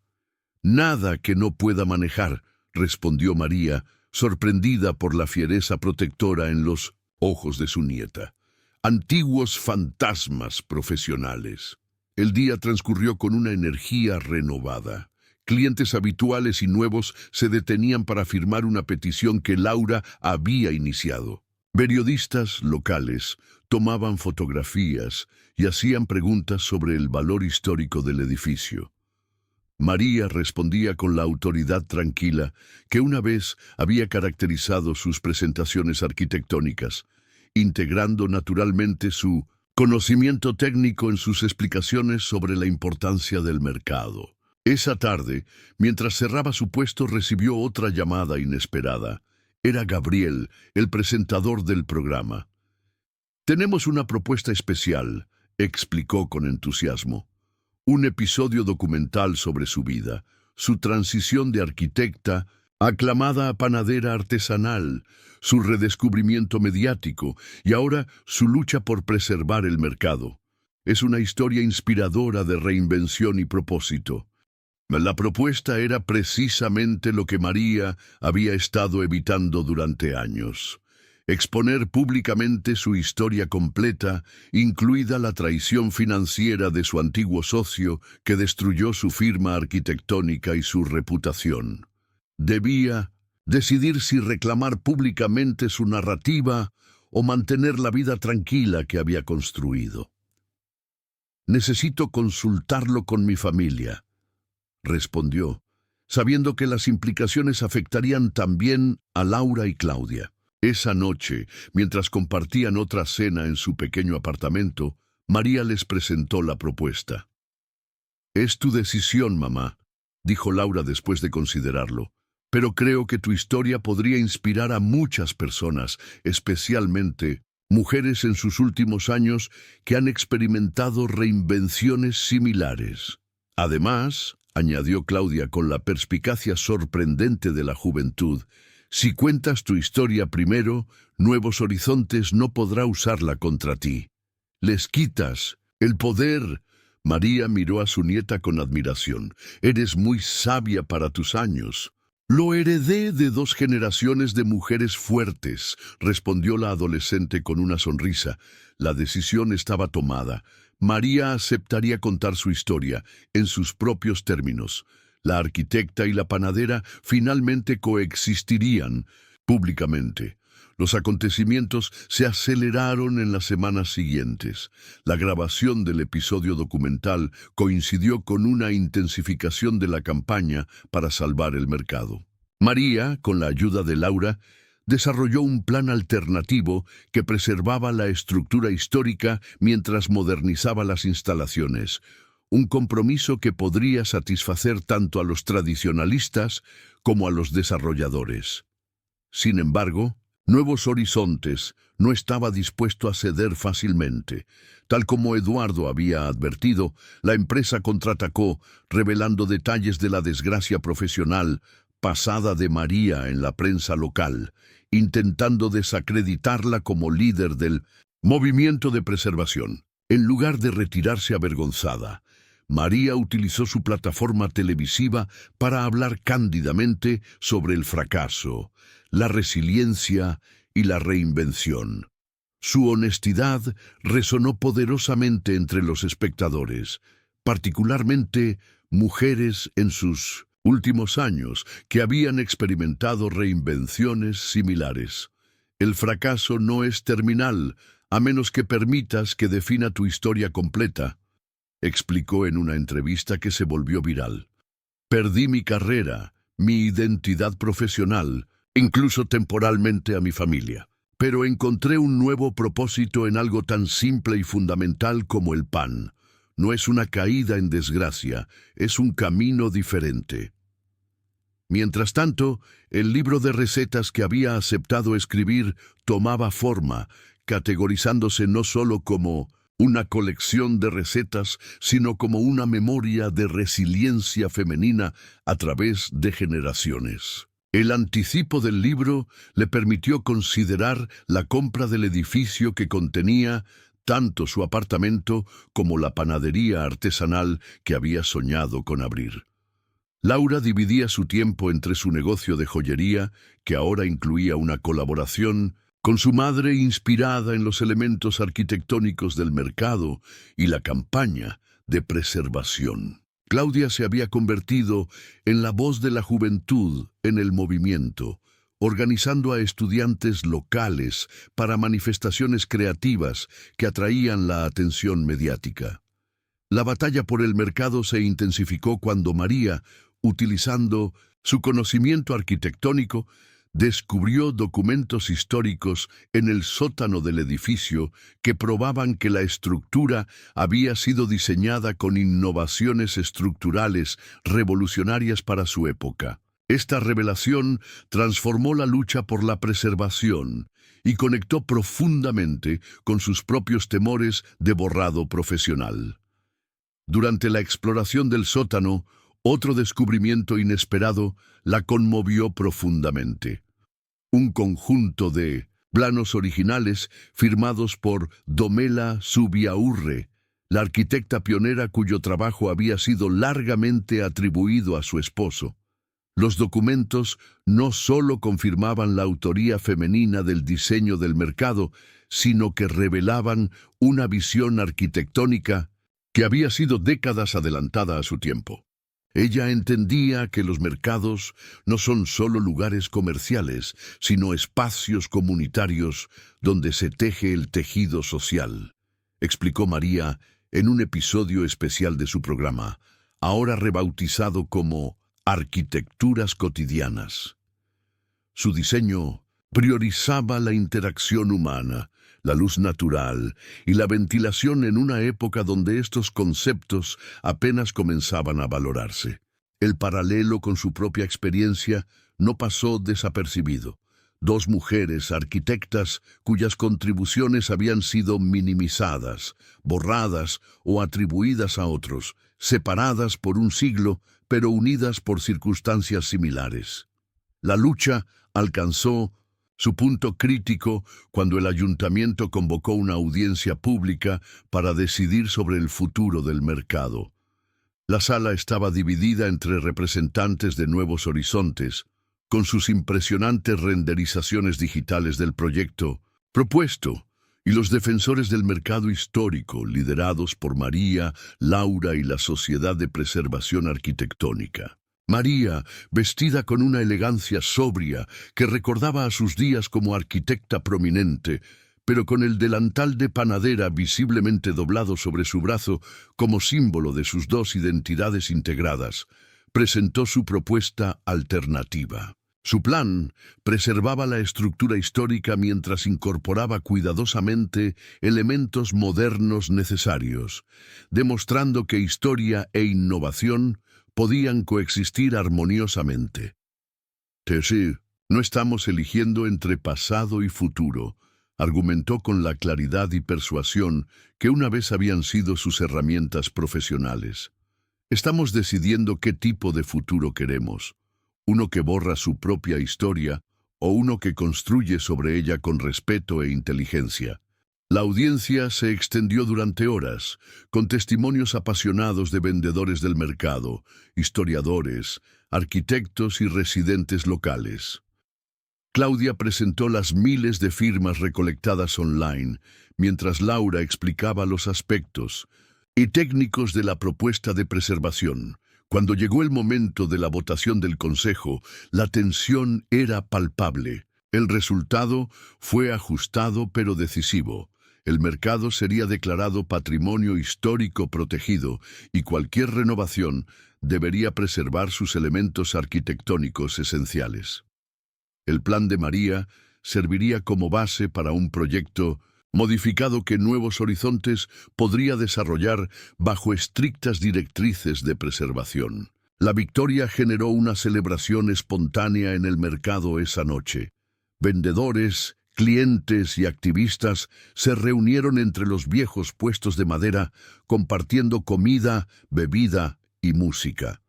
«Nada que no pueda manejar», respondió María, sorprendida por la fiereza protectora en los ojos de su nieta. «Antiguos fantasmas profesionales». El día transcurrió con una energía renovada. Clientes habituales y nuevos se detenían para firmar una petición que Laura había iniciado. Periodistas locales tomaban fotografías y hacían preguntas sobre el valor histórico del edificio. María respondía con la autoridad tranquila que una vez había caracterizado sus presentaciones arquitectónicas, integrando naturalmente su conocimiento técnico en sus explicaciones sobre la importancia del mercado. Esa tarde, mientras cerraba su puesto, recibió otra llamada inesperada. Era Gabriel, el presentador del programa. «Tenemos una propuesta especial», explicó con entusiasmo. «Un episodio documental sobre su vida, su transición de arquitecta, aclamada a panadera artesanal, su redescubrimiento mediático y ahora su lucha por preservar el mercado. Es una historia inspiradora de reinvención y propósito». La propuesta era precisamente lo que María había estado evitando durante años. Exponer públicamente su historia completa, incluida la traición financiera de su antiguo socio que destruyó su firma arquitectónica y su reputación. Debía decidir si reclamar públicamente su narrativa o mantener la vida tranquila que había construido. «Necesito consultarlo con mi familia», respondió, sabiendo que las implicaciones afectarían también a Laura y Claudia. Esa noche, mientras compartían otra cena en su pequeño apartamento, María les presentó la propuesta. «Es tu decisión, mamá», dijo Laura después de considerarlo, «pero creo que tu historia podría inspirar a muchas personas, especialmente mujeres en sus últimos años que han experimentado reinvenciones similares. Además», añadió Claudia con la perspicacia sorprendente de la juventud, «si cuentas tu historia primero, Nuevos Horizontes no podrá usarla contra ti. Les quitas el poder». María miró a su nieta con admiración. «Eres muy sabia para tus años». «Lo heredé de 2 generaciones de mujeres fuertes», respondió la adolescente con una sonrisa. La decisión estaba tomada. María aceptaría contar su historia, en sus propios términos. La arquitecta y la panadera finalmente coexistirían públicamente. Los acontecimientos se aceleraron en las semanas siguientes. La grabación del episodio documental coincidió con una intensificación de la campaña para salvar el mercado. María, con la ayuda de Laura, desarrolló un plan alternativo que preservaba la estructura histórica mientras modernizaba las instalaciones, un compromiso que podría satisfacer tanto a los tradicionalistas como a los desarrolladores. Sin embargo, Nuevos Horizontes no estaba dispuesto a ceder fácilmente. Tal como Eduardo había advertido, la empresa contraatacó, revelando detalles de la desgracia profesional pasada de María en la prensa local, intentando desacreditarla como líder del movimiento de preservación. En lugar de retirarse avergonzada, María utilizó su plataforma televisiva para hablar cándidamente sobre el fracaso, la resiliencia y la reinvención. Su honestidad resonó poderosamente entre los espectadores, particularmente mujeres en sus últimos años que habían experimentado reinvenciones similares. El fracaso no es terminal, a menos que permitas que defina tu historia completa, explicó en una entrevista que se volvió viral. Perdí mi carrera, mi identidad profesional, incluso temporalmente a mi familia. Pero encontré un nuevo propósito en algo tan simple y fundamental como el pan. No es una caída en desgracia, es un camino diferente. Mientras tanto, el libro de recetas que había aceptado escribir tomaba forma, categorizándose no solo como una colección de recetas, sino como una memoria de resiliencia femenina a través de generaciones. El anticipo del libro le permitió considerar la compra del edificio que contenía tanto su apartamento como la panadería artesanal que había soñado con abrir. Laura dividía su tiempo entre su negocio de joyería, que ahora incluía una colaboración con su madre inspirada en los elementos arquitectónicos del mercado, y la campaña de preservación. Claudia se había convertido en la voz de la juventud en el movimiento, organizando a estudiantes locales para manifestaciones creativas que atraían la atención mediática. La batalla por el mercado se intensificó cuando María, utilizando su conocimiento arquitectónico, descubrió documentos históricos en el sótano del edificio que probaban que la estructura había sido diseñada con innovaciones estructurales revolucionarias para su época. Esta revelación transformó la lucha por la preservación y conectó profundamente con sus propios temores de borrado profesional. Durante la exploración del sótano, otro descubrimiento inesperado la conmovió profundamente. Un conjunto de planos originales firmados por Domela Zubiaurre, la arquitecta pionera cuyo trabajo había sido largamente atribuido a su esposo. Los documentos no solo confirmaban la autoría femenina del diseño del mercado, sino que revelaban una visión arquitectónica que había sido décadas adelantada a su tiempo. Ella entendía que los mercados no son solo lugares comerciales, sino espacios comunitarios donde se teje el tejido social, explicó María en un episodio especial de su programa, ahora rebautizado como Arquitecturas Cotidianas. Su diseño priorizaba la interacción humana, la luz natural y la ventilación en una época donde estos conceptos apenas comenzaban a valorarse. El paralelo con su propia experiencia no pasó desapercibido. Dos mujeres arquitectas cuyas contribuciones habían sido minimizadas, borradas o atribuidas a otros, separadas por un siglo, pero unidas por circunstancias similares. La lucha alcanzó su punto crítico cuando el ayuntamiento convocó una audiencia pública para decidir sobre el futuro del mercado. La sala estaba dividida entre representantes de Nuevos Horizontes, con sus impresionantes renderizaciones digitales del proyecto propuesto, y los defensores del mercado histórico, liderados por María, Laura y la Sociedad de Preservación Arquitectónica. María, vestida con una elegancia sobria que recordaba a sus días como arquitecta prominente, pero con el delantal de panadera visiblemente doblado sobre su brazo como símbolo de sus dos identidades integradas, presentó su propuesta alternativa. Su plan preservaba la estructura histórica mientras incorporaba cuidadosamente elementos modernos necesarios, demostrando que historia e innovación podían coexistir armoniosamente. Sí, No estamos eligiendo entre pasado y futuro, argumentó con la claridad y persuasión que una vez habían sido sus herramientas profesionales. Estamos decidiendo qué tipo de futuro queremos, uno que borra su propia historia o uno que construye sobre ella con respeto e inteligencia. La audiencia se extendió durante horas, con testimonios apasionados de vendedores del mercado, historiadores, arquitectos y residentes locales. Claudia presentó las miles de firmas recolectadas online, mientras Laura explicaba los aspectos y técnicos de la propuesta de preservación. Cuando llegó el momento de la votación del Consejo, la tensión era palpable. El resultado fue ajustado pero decisivo. El mercado sería declarado Patrimonio Histórico Protegido y cualquier renovación debería preservar sus elementos arquitectónicos esenciales. El plan de María serviría como base para un proyecto modificado que Nuevos Horizontes podría desarrollar bajo estrictas directrices de preservación. La victoria generó una celebración espontánea en el mercado esa noche. Vendedores, clientes y activistas se reunieron entre los viejos puestos de madera, compartiendo comida, bebida y música.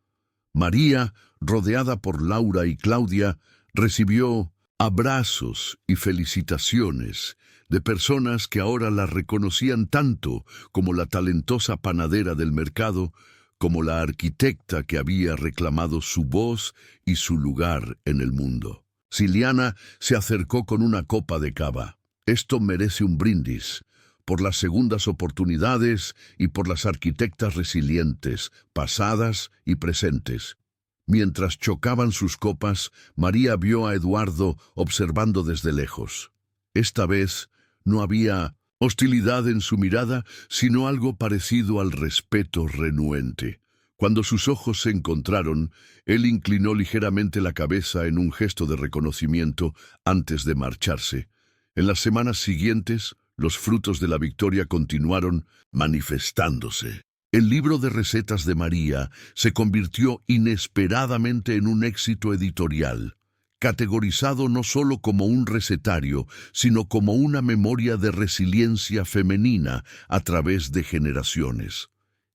María, rodeada por Laura y Claudia, recibió abrazos y felicitaciones de personas que ahora la reconocían tanto como la talentosa panadera del mercado, como la arquitecta que había reclamado su voz y su lugar en el mundo. Ciliana se acercó con una copa de cava. Esto merece un brindis, por las segundas oportunidades y por las arquitectas resilientes, pasadas y presentes. Mientras chocaban sus copas, María vio a Eduardo observando desde lejos. Esta vez no había hostilidad en su mirada, sino algo parecido al respeto renuente. Cuando sus ojos se encontraron, él inclinó ligeramente la cabeza en un gesto de reconocimiento antes de marcharse. En las semanas siguientes, los frutos de la victoria continuaron manifestándose. El libro de recetas de María se convirtió inesperadamente en un éxito editorial, categorizado no solo como un recetario, sino como una memoria de resiliencia femenina a través de generaciones.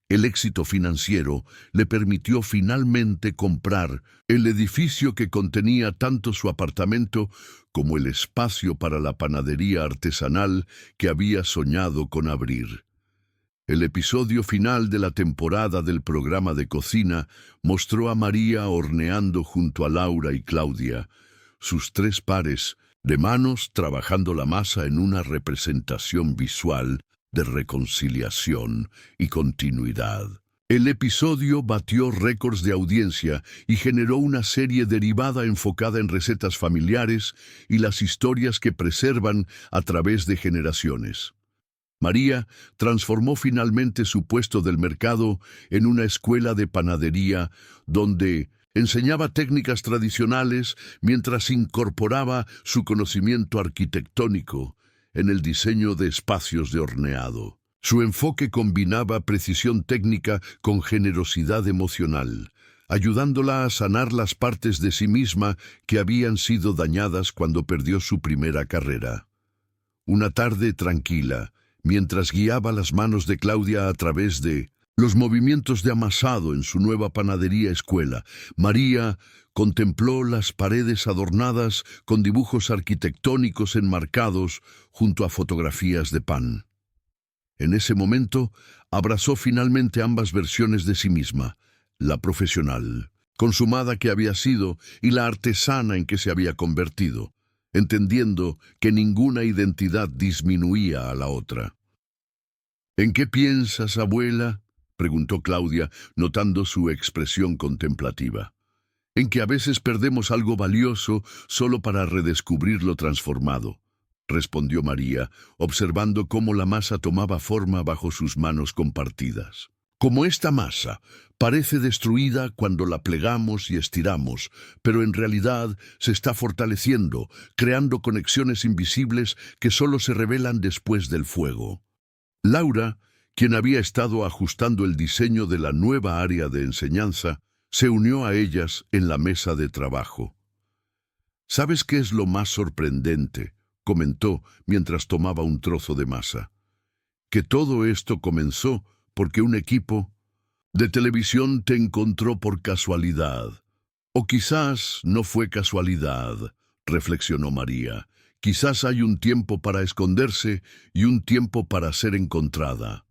El éxito financiero le permitió finalmente comprar el edificio que contenía tanto su apartamento como el espacio para la panadería artesanal que había soñado con abrir. El episodio final de la temporada del programa de cocina mostró a María horneando junto a Laura y Claudia, sus tres pares de manos trabajando la masa en una representación visual de reconciliación y continuidad. El episodio batió récords de audiencia y generó una serie derivada enfocada en recetas familiares y las historias que preservan a través de generaciones. María transformó finalmente su puesto del mercado en una escuela de panadería donde enseñaba técnicas tradicionales mientras incorporaba su conocimiento arquitectónico en el diseño de espacios de horneado. Su enfoque combinaba precisión técnica con generosidad emocional, ayudándola a sanar las partes de sí misma que habían sido dañadas cuando perdió su primera carrera. Una tarde tranquila, mientras guiaba las manos de Claudia a través de los movimientos de amasado en su nueva panadería escuela, María contempló las paredes adornadas con dibujos arquitectónicos enmarcados junto a fotografías de pan. En ese momento, abrazó finalmente ambas versiones de sí misma, la profesional, consumada que había sido, y la artesana en que se había convertido, entendiendo que ninguna identidad disminuía a la otra. ¿En qué piensas, abuela?, preguntó Claudia, notando su expresión contemplativa. En que a veces perdemos algo valioso solo para redescubrirlo transformado, respondió María, observando cómo la masa tomaba forma bajo sus manos compartidas. Como esta masa parece destruida cuando la plegamos y estiramos, pero en realidad se está fortaleciendo, creando conexiones invisibles que solo se revelan después del fuego. Laura, quien había estado ajustando el diseño de la nueva área de enseñanza, se unió a ellas en la mesa de trabajo. ¿Sabes qué es lo más sorprendente?, comentó mientras tomaba un trozo de masa. Que todo esto comenzó porque un equipo de televisión te encontró por casualidad. O quizás no fue casualidad, reflexionó María. Quizás hay un tiempo para esconderse y un tiempo para ser encontrada.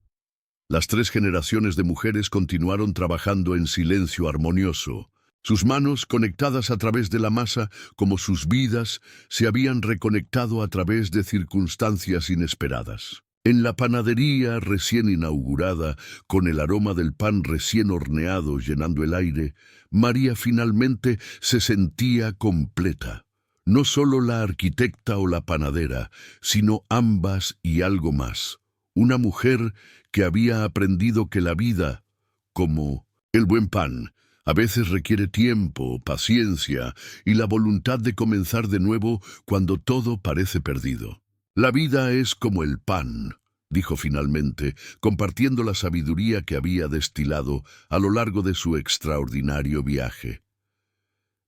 Las 3 generaciones de mujeres continuaron trabajando en silencio armonioso. Sus manos, conectadas a través de la masa, como sus vidas, se habían reconectado a través de circunstancias inesperadas. En la panadería recién inaugurada, con el aroma del pan recién horneado llenando el aire, María finalmente se sentía completa. No solo la arquitecta o la panadera, sino ambas y algo más. Una mujer que había aprendido que la vida, como el buen pan, a veces requiere tiempo, paciencia y la voluntad de comenzar de nuevo cuando todo parece perdido. La vida es como el pan, dijo finalmente, compartiendo la sabiduría que había destilado a lo largo de su extraordinario viaje.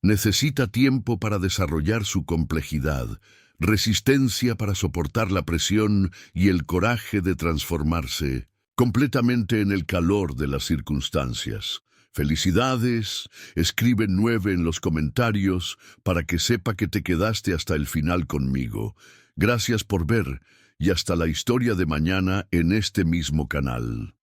Necesita tiempo para desarrollar su complejidad, resistencia para soportar la presión y el coraje de transformarse completamente en el calor de las circunstancias. Felicidades, escribe 9 en los comentarios para que sepa que te quedaste hasta el final conmigo. Gracias por ver y hasta la historia de mañana en este mismo canal.